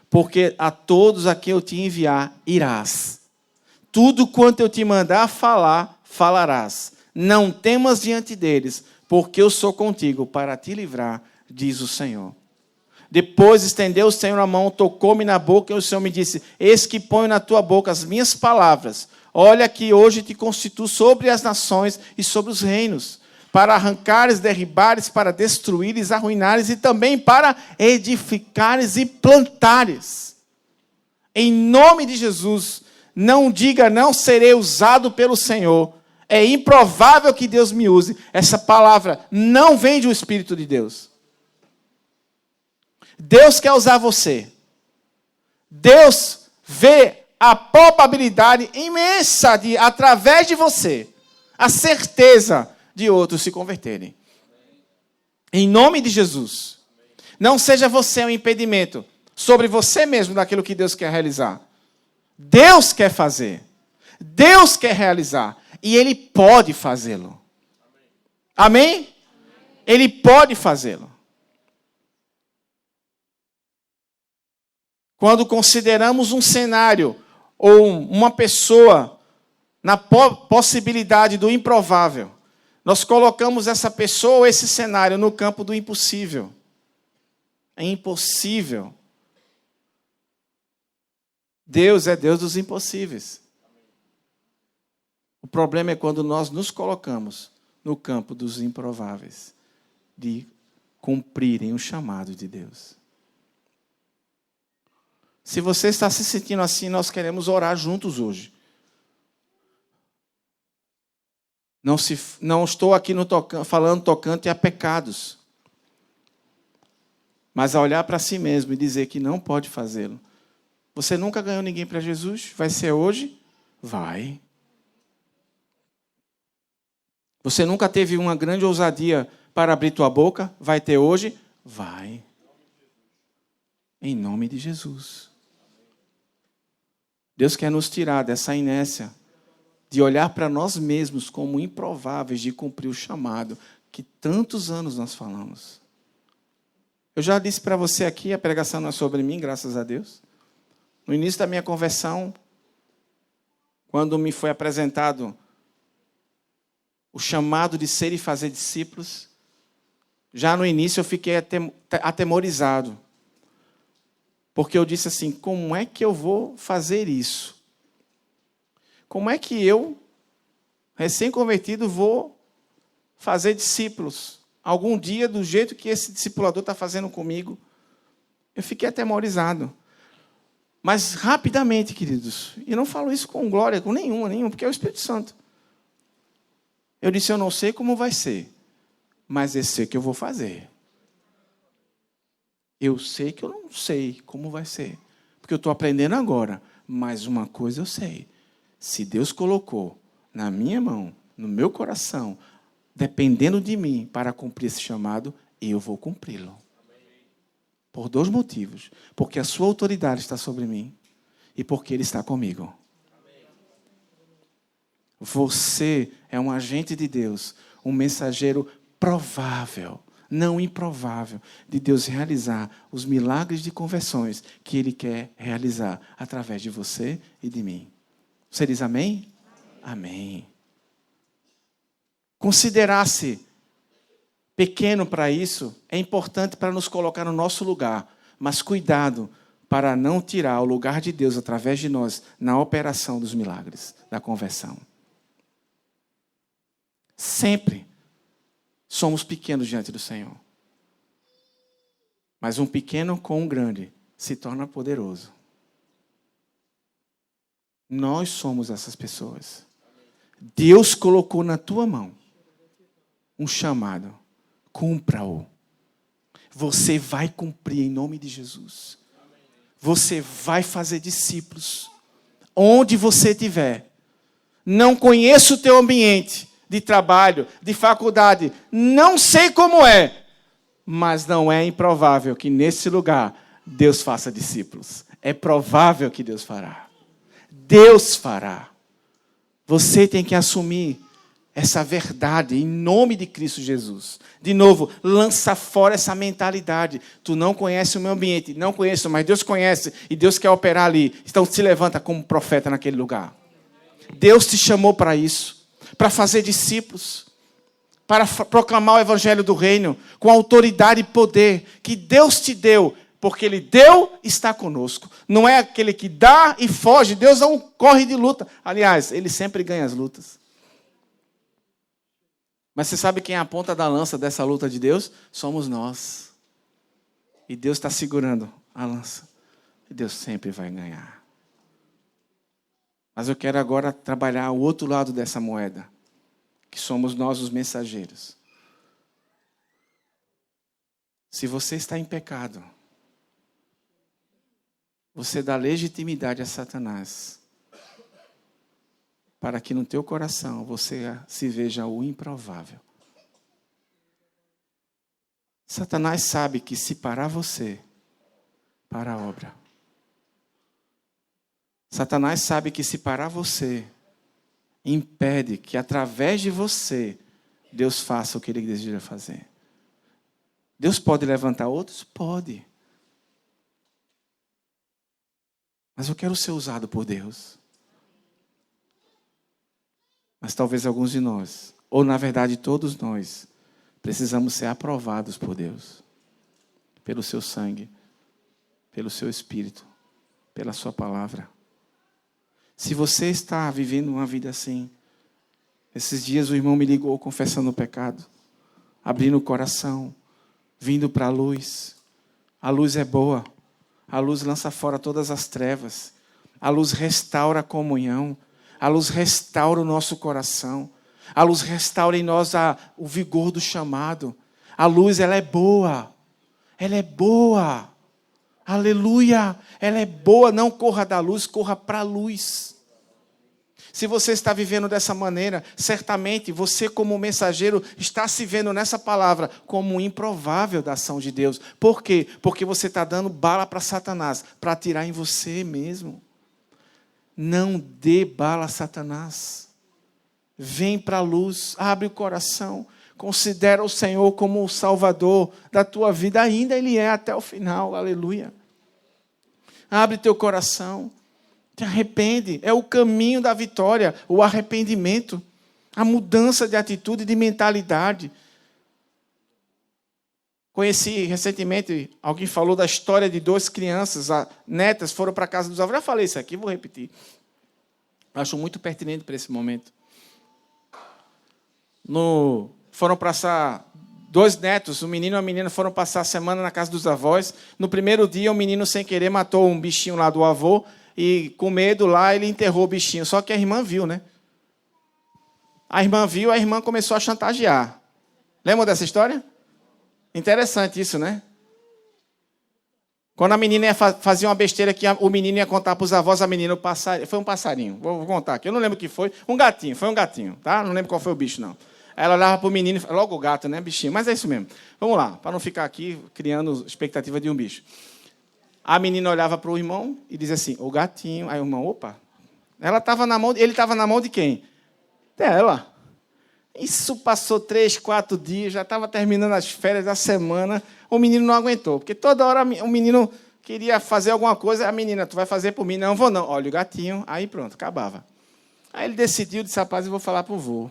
porque a todos a quem eu te enviar, irás. Tudo quanto eu te mandar falar, falarás. Não temas diante deles, porque eu sou contigo para te livrar, diz o Senhor. Depois estendeu o Senhor a mão, tocou-me na boca, e o Senhor me disse, eis que ponho na tua boca as minhas palavras. Olha que hoje te constituo sobre as nações e sobre os reinos, para arrancares, derribares, para destruíres, arruinares e também para edificares e plantares. Em nome de Jesus, não diga, não serei usado pelo Senhor. É improvável que Deus me use. Essa palavra não vem do Espírito de Deus. Deus quer usar você. Deus vê a probabilidade imensa de, através de você, a certeza de outros se converterem. Em nome de Jesus. Não seja você um impedimento sobre você mesmo daquilo que Deus quer realizar. Deus quer fazer. Deus quer realizar. E Ele pode fazê-lo. Amém? Ele pode fazê-lo. Quando consideramos um cenário ou uma pessoa na possibilidade do improvável, nós colocamos essa pessoa ou esse cenário no campo do impossível. É impossível. Deus é Deus dos impossíveis. O problema é quando nós nos colocamos no campo dos improváveis, de cumprirem o chamado de Deus. Se você está se sentindo assim, nós queremos orar juntos hoje. Não estou aqui falando tocante a pecados, mas a olhar para si mesmo e dizer que não pode fazê-lo. Você nunca ganhou ninguém para Jesus? Vai ser hoje? Vai. Você nunca teve uma grande ousadia para abrir tua boca? Vai ter hoje? Vai. Em nome de Jesus. Deus quer nos tirar dessa inércia de olhar para nós mesmos como improváveis de cumprir o chamado que tantos anos nós falamos. Eu já disse para você aqui, a pregação não é sobre mim, graças a Deus. No início da minha conversão, quando me foi apresentado o chamado de ser e fazer discípulos, já no início eu fiquei atemorizado. Porque eu disse assim, como é que eu vou fazer isso? como é que eu, recém-convertido, vou fazer discípulos algum dia do jeito que esse discipulador está fazendo comigo? Eu fiquei atemorizado. Mas rapidamente, queridos, e não falo isso com glória, com nenhuma, porque é o Espírito Santo. Eu disse, eu não sei como vai ser, mas eu sei que eu vou fazer. Eu sei que eu não sei como vai ser, porque eu estou aprendendo agora. Mas uma coisa eu sei, se Deus colocou na minha mão, no meu coração, dependendo de mim para cumprir esse chamado, eu vou cumpri-lo. Por 2 motivos. Porque a sua autoridade está sobre mim e porque Ele está comigo. Você é um agente de Deus, um mensageiro provável, não improvável, de Deus realizar os milagres de conversões que Ele quer realizar através de você e de mim. Você diz amém? Amém. Considerar-se pequeno para isso é importante para nos colocar no nosso lugar, mas cuidado para não tirar o lugar de Deus através de nós na operação dos milagres, da conversão. Sempre somos pequenos diante do Senhor. Mas um pequeno com um grande se torna poderoso. Nós somos essas pessoas. Deus colocou na tua mão um chamado. Cumpra-o. Você vai cumprir em nome de Jesus. Você vai fazer discípulos. Onde você estiver. Não conheço o teu ambiente de trabalho, de faculdade. Não sei como é. Mas não é improvável que nesse lugar Deus faça discípulos. É provável que Deus fará. Deus fará. Você tem que assumir essa verdade em nome de Cristo Jesus. De novo, lança fora essa mentalidade. Tu não conheces o meu ambiente. Não conheço, mas Deus conhece. E Deus quer operar ali. Então se levanta como profeta naquele lugar. Deus te chamou para isso. Para fazer discípulos. Para proclamar o evangelho do reino. Com autoridade e poder. Que Deus te deu. Porque Ele deu, está conosco. Não é aquele que dá e foge. Deus não corre de luta. Aliás, Ele sempre ganha as lutas. Mas você sabe quem é a ponta da lança dessa luta de Deus? Somos nós. E Deus está segurando a lança. E Deus sempre vai ganhar. Mas eu quero agora trabalhar o outro lado dessa moeda. Que somos nós os mensageiros. Se você está em pecado, você dá legitimidade a Satanás. Para que no teu coração você se veja o improvável. Satanás sabe que se parar você, para a obra. Satanás sabe que se parar você, impede que através de você, Deus faça o que Ele deseja fazer. Deus pode levantar outros? Pode. Mas eu quero ser usado por Deus. Mas talvez alguns de nós, ou na verdade todos nós, precisamos ser aprovados por Deus. Pelo seu sangue, pelo seu Espírito, pela sua palavra. Se você está vivendo uma vida assim, esses dias o irmão me ligou confessando o pecado, abrindo o coração, vindo para a luz. A luz é boa, a luz lança fora todas as trevas, a luz restaura a comunhão, a luz restaura o nosso coração. A luz restaura em nós o vigor do chamado. A luz, ela é boa. Ela é boa. Aleluia. Ela é boa. Não corra da luz, corra para a luz. Se você está vivendo dessa maneira, certamente você como mensageiro está se vendo nessa palavra como um improvável da ação de Deus. Por quê? Porque você está dando bala para Satanás, para atirar em você mesmo. Não dê bala a Satanás. Vem para a luz, abre o coração, considera o Senhor como o Salvador da tua vida. Ainda Ele é até o final, aleluia. Abre teu coração, te arrepende. É o caminho da vitória, o arrependimento, a mudança de atitude, de mentalidade. Conheci recentemente, alguém falou da história de 2 crianças, netas, foram para a casa dos avós. Já falei isso aqui, vou repetir. Eu acho muito pertinente para esse momento. Foram passar 2 netos, um menino e uma menina, foram passar a semana na casa dos avós. No primeiro dia, o menino, sem querer, matou um bichinho lá do avô e, com medo lá, ele enterrou o bichinho. Só que a irmã viu, né? A irmã viu, a irmã começou a chantagear. Lembra dessa história? Interessante isso, né? Quando a menina fazia uma besteira que o menino ia contar para os avós, a menina, foi um passarinho, vou contar aqui, eu não lembro o que foi, foi um gatinho, tá? Não lembro qual foi o bicho, não. Aí ela olhava para o menino, logo o gato, né, bichinho, mas é isso mesmo. Vamos lá, para não ficar aqui criando expectativa de um bicho. A menina olhava para o irmão e dizia assim, o gatinho, aí o irmão, opa, ele estava na mão de quem? Dela. Isso passou 3, 4 dias, já estava terminando as férias da semana, o menino não aguentou, porque toda hora o menino queria fazer alguma coisa, a menina, tu vai fazer por mim? Não, vou não. Olha o gatinho, aí pronto, acabava. Aí ele decidiu, disse, rapaz, eu vou falar para o vô.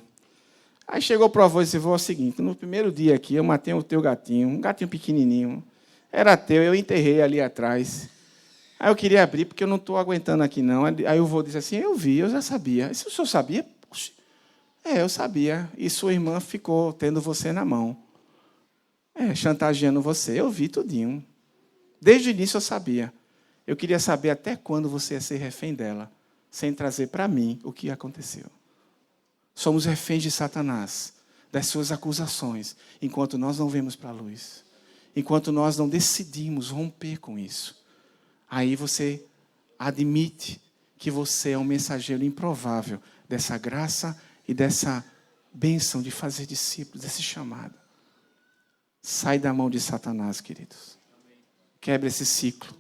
Aí chegou para o avô e disse, vô, é o seguinte, no primeiro dia aqui eu matei o teu gatinho, um gatinho pequenininho, era teu, eu enterrei ali atrás. Aí eu queria abrir, porque eu não estou aguentando aqui não. Aí o vô disse assim, eu vi, eu já sabia. Se o senhor sabia? Poxa. Eu sabia. E sua irmã ficou tendo você na mão. Chantageando você. Eu vi tudinho. Desde o início eu sabia. Eu queria saber até quando você ia ser refém dela, sem trazer para mim o que aconteceu. Somos reféns de Satanás, das suas acusações, enquanto nós não vemos para a luz. Enquanto nós não decidimos romper com isso. Aí você admite que você é um mensageiro improvável dessa graça e dessa bênção de fazer discípulos, desse chamado. Sai da mão de Satanás, queridos. Quebra esse ciclo.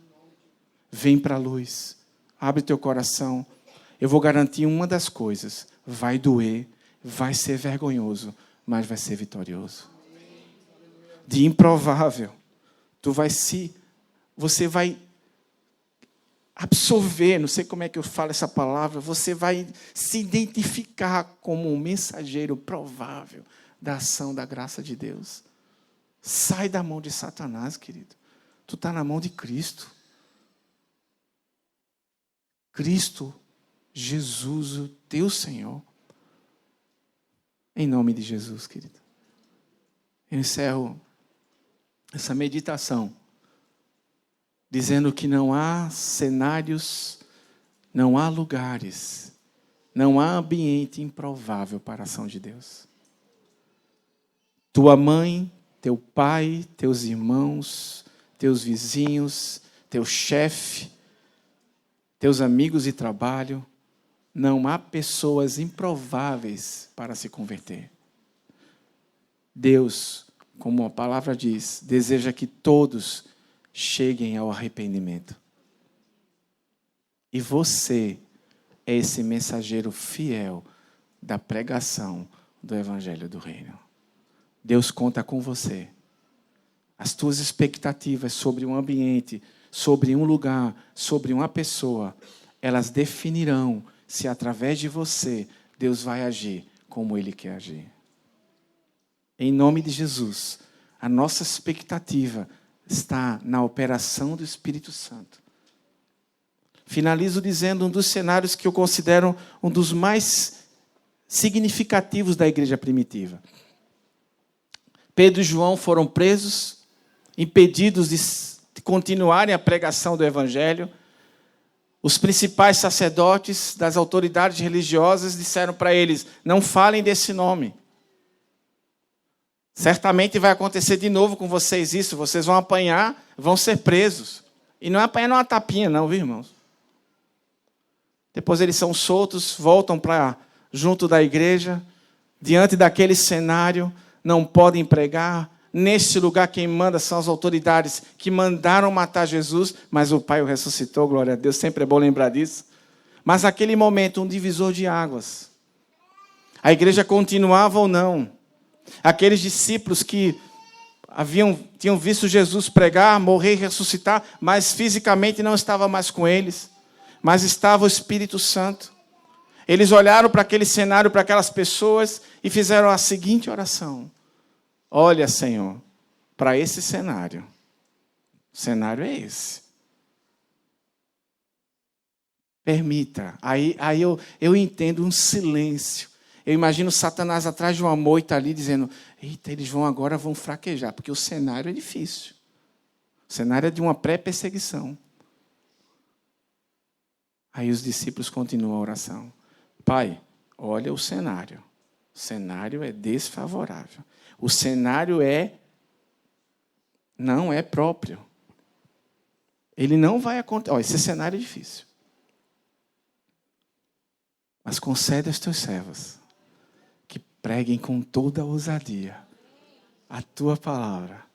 Vem para a luz. Abre teu coração. Eu vou garantir uma das coisas. Vai doer, vai ser vergonhoso, mas vai ser vitorioso. De improvável. Você vai absorver, não sei como é que eu falo essa palavra, você vai se identificar como um mensageiro provável da ação da graça de Deus. Sai da mão de Satanás, querido. Tu está na mão de Cristo. Cristo, Jesus, o teu Senhor. Em nome de Jesus, querido. Eu encerro essa meditação dizendo que não há cenários, não há lugares, não há ambiente improvável para a ação de Deus. Tua mãe, teu pai, teus irmãos, teus vizinhos, teu chefe, teus amigos de trabalho, não há pessoas improváveis para se converter. Deus, como a palavra diz, deseja que todos cheguem ao arrependimento. E você é esse mensageiro fiel da pregação do Evangelho do Reino. Deus conta com você. As tuas expectativas sobre um ambiente, sobre um lugar, sobre uma pessoa, elas definirão se através de você Deus vai agir como Ele quer agir. Em nome de Jesus, a nossa expectativa está na operação do Espírito Santo. Finalizo dizendo um dos cenários que eu considero um dos mais significativos da igreja primitiva. Pedro e João foram presos, impedidos de continuarem a pregação do Evangelho. Os principais sacerdotes das autoridades religiosas disseram para eles, não falem desse nome. Certamente vai acontecer de novo com vocês isso. Vocês vão apanhar, vão ser presos. E não é apanhar numa tapinha, não, viu, irmãos? Depois eles são soltos, voltam para junto da igreja. Diante daquele cenário, não podem pregar. Neste lugar, quem manda são as autoridades que mandaram matar Jesus. Mas o Pai o ressuscitou, glória a Deus. Sempre é bom lembrar disso. Mas naquele momento, um divisor de águas. A igreja continuava ou não. Aqueles discípulos que tinham visto Jesus pregar, morrer e ressuscitar, mas fisicamente não estava mais com eles, mas estava o Espírito Santo. Eles olharam para aquele cenário, para aquelas pessoas e fizeram a seguinte oração: olha, Senhor, para esse cenário. O cenário é esse. Permita. Aí eu entendo um silêncio. Eu imagino Satanás atrás de uma moita ali dizendo, eita, eles vão fraquejar, porque o cenário é difícil. O cenário é de uma pré-perseguição. Aí os discípulos continuam a oração. Pai, olha o cenário. O cenário é desfavorável. O cenário não é próprio. Ele não vai acontecer. Esse cenário é difícil. Mas concede aos teus servos que preguem com toda a ousadia a tua palavra,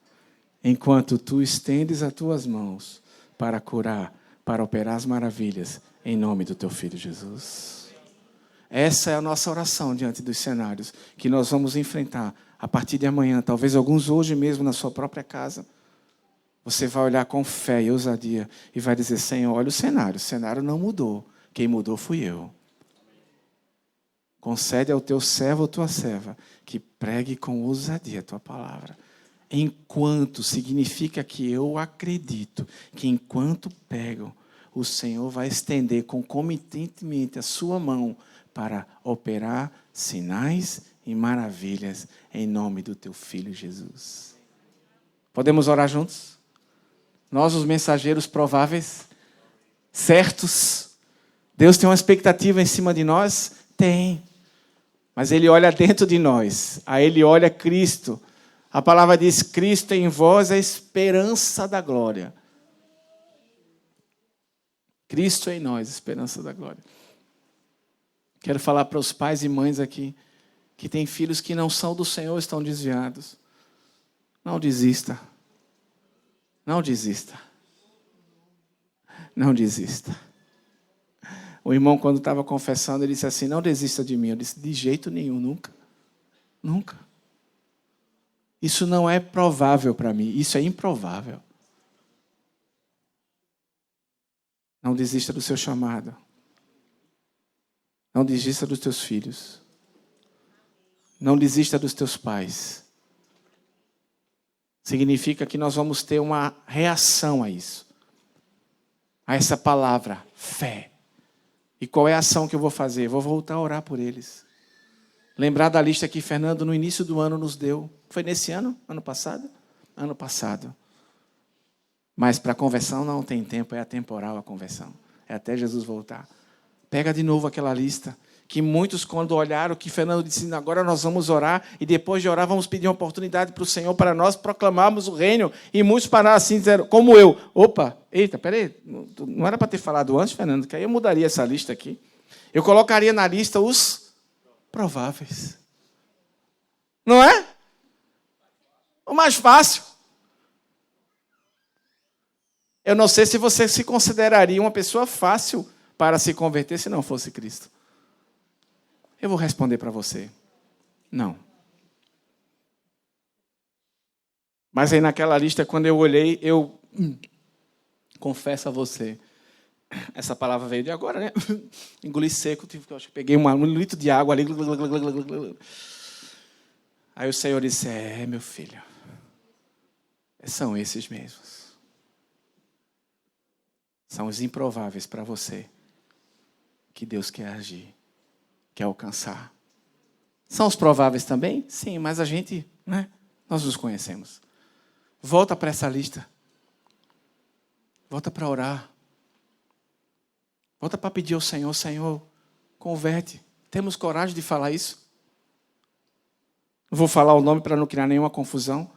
enquanto tu estendes as tuas mãos para curar, para operar as maravilhas, em nome do teu Filho Jesus. Essa é a nossa oração diante dos cenários que nós vamos enfrentar a partir de amanhã, talvez alguns hoje mesmo na sua própria casa. Você vai olhar com fé e ousadia e vai dizer, Senhor, olha o cenário não mudou, quem mudou fui eu. Concede ao teu servo ou tua serva que pregue com ousadia a tua palavra. Enquanto significa que eu acredito que enquanto pego, o Senhor vai estender concomitantemente a sua mão para operar sinais e maravilhas em nome do teu Filho Jesus. Podemos orar juntos? Nós, os mensageiros prováveis, certos. Deus tem uma expectativa em cima de nós? Tem. Mas Ele olha dentro de nós. Aí Ele olha Cristo. A palavra diz, Cristo em vós é a esperança da glória. Cristo em nós, esperança da glória. Quero falar para os pais e mães aqui, que têm filhos que não são do Senhor, estão desviados. Não desista. Não desista. Não desista. O irmão, quando estava confessando, ele disse assim, não desista de mim. Eu disse, de jeito nenhum, nunca. Nunca. Isso não é provável para mim, isso é improvável. Não desista do seu chamado. Não desista dos teus filhos. Não desista dos teus pais. Significa que nós vamos ter uma reação a isso. A essa palavra, fé. E qual é a ação que eu vou fazer? Vou voltar a orar por eles. Lembrar da lista que Fernando, no início do ano, nos deu. Foi nesse ano? Ano passado? Ano passado. Mas para a conversão não tem tempo, é atemporal a conversão. É até Jesus voltar. Pega de novo aquela lista. Que muitos, quando olharam, que Fernando disse, agora nós vamos orar, e depois de orar, vamos pedir uma oportunidade para o Senhor, para nós proclamarmos o reino. E muitos pararam assim, disseram, como eu. Opa, eita, peraí, não era para ter falado antes, Fernando, que aí eu mudaria essa lista aqui. Eu colocaria na lista os prováveis. Não é? O mais fácil. Eu não sei se você se consideraria uma pessoa fácil para se converter se não fosse Cristo. Eu vou responder para você. Não. Mas aí naquela lista, quando eu olhei, eu confesso a você, essa palavra veio de agora, né? Engoli seco, acho que peguei um litro de água ali. Aí o Senhor disse, meu filho, são esses mesmos. São os improváveis para você que Deus quer agir, quer alcançar. São os prováveis também? Sim, mas a gente, né? Nós os conhecemos. Volta para essa lista. Volta para orar. Volta para pedir ao Senhor, Senhor, converte. Temos coragem de falar isso? Não vou falar o nome para não criar nenhuma confusão.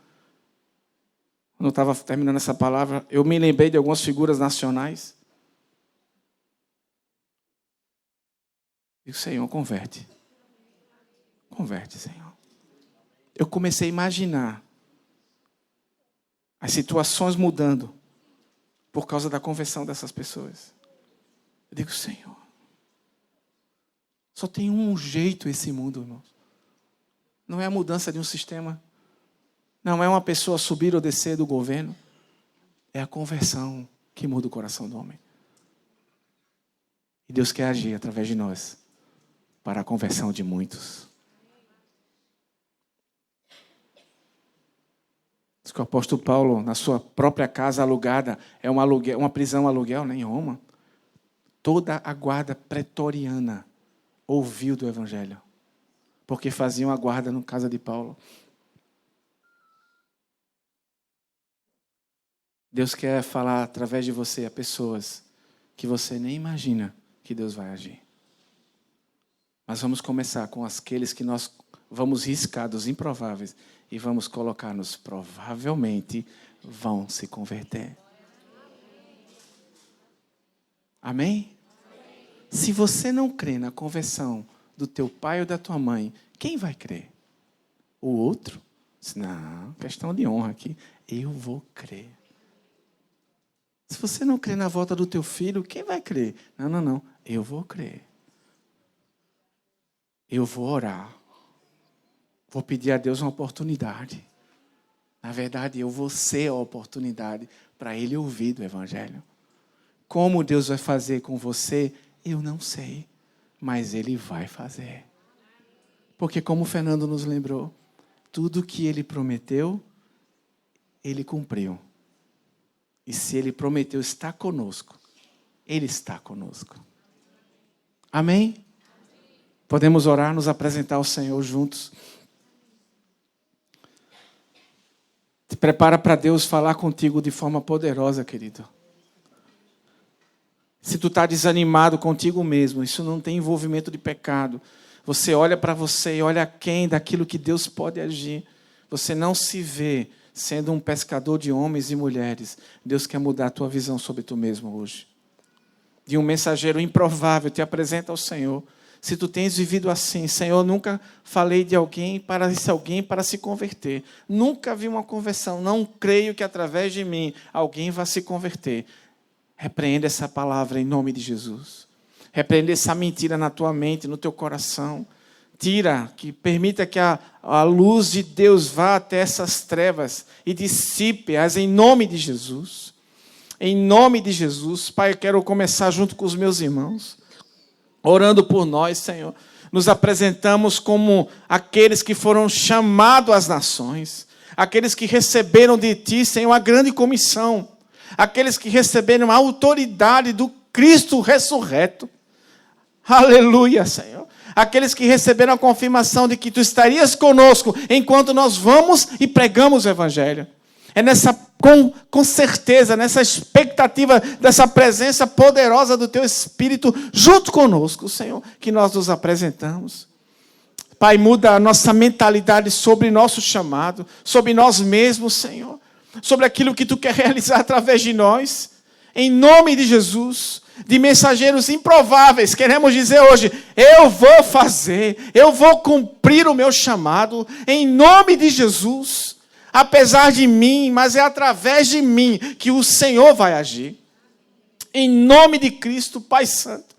Quando eu estava terminando essa palavra, eu me lembrei de algumas figuras nacionais. E o Senhor, converte. Converte, Senhor. Eu comecei a imaginar as situações mudando por causa da conversão dessas pessoas. Eu digo, Senhor, só tem um jeito esse mundo, irmãos. Não é a mudança de um sistema. Não é uma pessoa subir ou descer do governo. É a conversão que muda o coração do homem. E Deus quer agir através de nós para a conversão de muitos. Diz que o apóstolo Paulo, na sua própria casa alugada, é uma prisão aluguel, né, em Roma. Toda a guarda pretoriana ouviu do Evangelho, porque faziam a guarda na casa de Paulo. Deus quer falar através de você a pessoas que você nem imagina que Deus vai agir. Mas vamos começar com aqueles que nós vamos riscar dos improváveis e vamos colocar nos provavelmente vão se converter. Amém? Se você não crê na conversão do teu pai ou da tua mãe, quem vai crer? O outro? Não, questão de honra aqui. Eu vou crer. Se você não crê na volta do teu filho, quem vai crer? Não. Eu vou crer. Eu vou orar. Vou pedir a Deus uma oportunidade. Na verdade, eu vou ser a oportunidade para Ele ouvir do Evangelho. Como Deus vai fazer com você, eu não sei. Mas Ele vai fazer. Porque como o Fernando nos lembrou, tudo que Ele prometeu, Ele cumpriu. E se Ele prometeu estar conosco, Ele está conosco. Amém? Podemos orar, nos apresentar ao Senhor juntos. Te prepara para Deus falar contigo de forma poderosa, querido. Se tu está desanimado contigo mesmo, isso não tem envolvimento de pecado. Você olha para você e olha aquém daquilo que Deus pode agir. Você não se vê sendo um pescador de homens e mulheres. Deus quer mudar a tua visão sobre tu mesmo hoje. De um mensageiro improvável, te apresenta ao Senhor. Se tu tens vivido assim, Senhor, nunca falei de alguém para se converter. Nunca vi uma conversão. Não creio que através de mim alguém vá se converter. Repreenda essa palavra em nome de Jesus. Repreenda essa mentira na tua mente, no teu coração. Tira, que permita que a luz de Deus vá até essas trevas e dissipe-as em nome de Jesus. Em nome de Jesus. Pai, eu quero começar junto com os meus irmãos, orando por nós, Senhor. Nos apresentamos como aqueles que foram chamados às nações, aqueles que receberam de Ti, Senhor, a grande comissão, aqueles que receberam a autoridade do Cristo ressurreto. Aleluia, Senhor. Aqueles que receberam a confirmação de que Tu estarias conosco enquanto nós vamos e pregamos o Evangelho. É com certeza, nessa expectativa dessa presença poderosa do Teu Espírito junto conosco, Senhor, que nós nos apresentamos. Pai, muda a nossa mentalidade sobre nosso chamado, sobre nós mesmos, Senhor, sobre aquilo que Tu quer realizar através de nós. Em nome de Jesus, de mensageiros improváveis, queremos dizer hoje, eu vou fazer, eu vou cumprir o meu chamado, em nome de Jesus, apesar de mim, mas é através de mim que o Senhor vai agir. Em nome de Cristo, Pai Santo,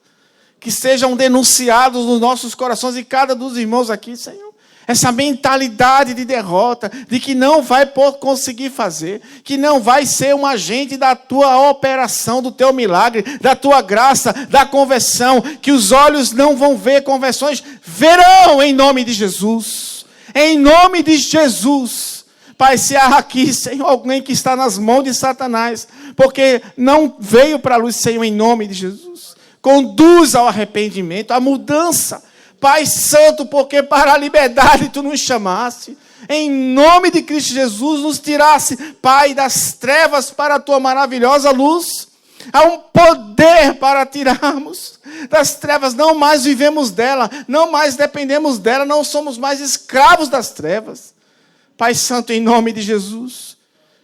que sejam denunciados nos nossos corações e cada dos irmãos aqui, Senhor, essa mentalidade de derrota, de que não vai conseguir fazer, que não vai ser um agente da tua operação, do teu milagre, da tua graça, da conversão, que os olhos não vão ver conversões, verão em nome de Jesus. Em nome de Jesus. Pai, se há aqui, Senhor, alguém que está nas mãos de Satanás, porque não veio para a luz, Senhor, em nome de Jesus, conduz ao arrependimento, à mudança. Pai Santo, porque para a liberdade Tu nos chamaste, em nome de Cristo Jesus, nos tirasse, Pai, das trevas para a Tua maravilhosa luz. Há um poder para tirarmos das trevas, não mais vivemos dela, não mais dependemos dela, não somos mais escravos das trevas. Pai Santo, em nome de Jesus,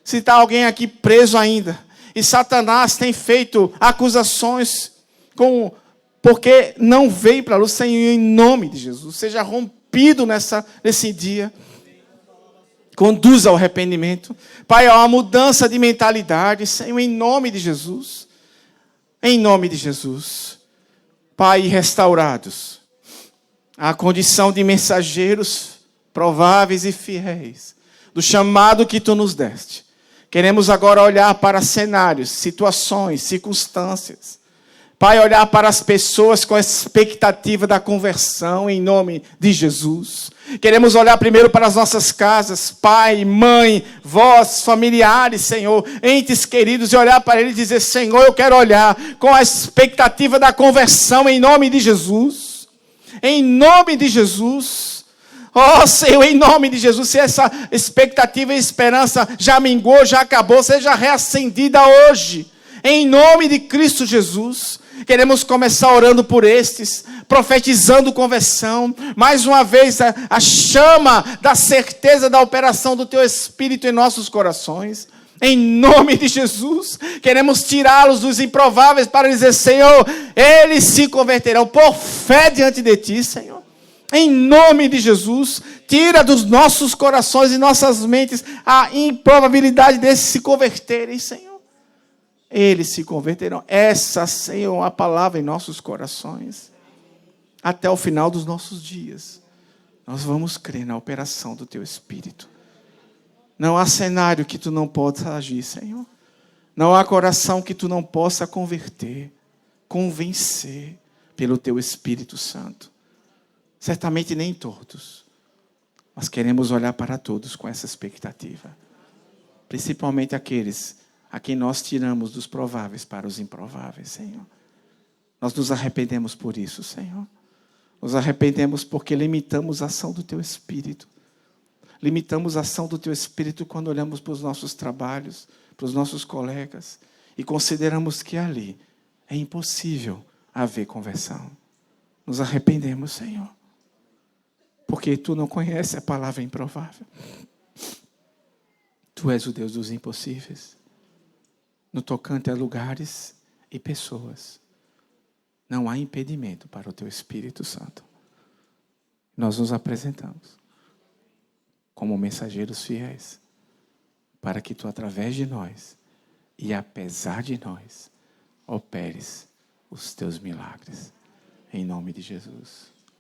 se está alguém aqui preso ainda, e Satanás tem feito acusações porque não veio para a luz, Senhor, em nome de Jesus, seja rompido nesse dia. Conduza ao arrependimento. Pai, há uma mudança de mentalidade, Senhor, em nome de Jesus. Em nome de Jesus. Pai, restaurados à condição de mensageiros prováveis e fiéis do chamado que Tu nos deste. Queremos agora olhar para cenários, situações, circunstâncias, Pai, olhar para as pessoas com a expectativa da conversão, em nome de Jesus. Queremos olhar primeiro para as nossas casas, pai, mãe, vós, familiares, Senhor, entes queridos, e olhar para eles e dizer: Senhor, eu quero olhar com a expectativa da conversão, em nome de Jesus. Em nome de Jesus. Oh, Senhor, em nome de Jesus, se essa expectativa e esperança já minguou, já acabou, seja reacendida hoje. Em nome de Cristo Jesus. Queremos começar orando por estes, profetizando conversão. Mais uma vez, a chama da certeza da operação do Teu Espírito em nossos corações. Em nome de Jesus, queremos tirá-los dos improváveis para dizer: Senhor, eles se converterão por fé diante de Ti, Senhor. Em nome de Jesus, tira dos nossos corações e nossas mentes a improbabilidade deles se converterem, Senhor. Eles se converterão. Essa, Senhor, a palavra em nossos corações. Até o final dos nossos dias, nós vamos crer na operação do Teu Espírito. Não há cenário que Tu não possa agir, Senhor. Não há coração que Tu não possa converter, convencer pelo Teu Espírito Santo. Certamente nem todos, mas queremos olhar para todos com essa expectativa. Principalmente aqueles a quem nós tiramos dos prováveis para os improváveis, Senhor. Nós nos arrependemos por isso, Senhor. Nos arrependemos porque limitamos a ação do Teu Espírito. Limitamos a ação do Teu Espírito quando olhamos para os nossos trabalhos, para os nossos colegas, e consideramos que ali é impossível haver conversão. Nos arrependemos, Senhor, porque Tu não conheces a palavra improvável. Tu és o Deus dos impossíveis. No tocante a lugares e pessoas, não há impedimento para o Teu Espírito Santo. Nós nos apresentamos como mensageiros fiéis, para que Tu, através de nós e apesar de nós, operes os Teus milagres. Em nome de Jesus.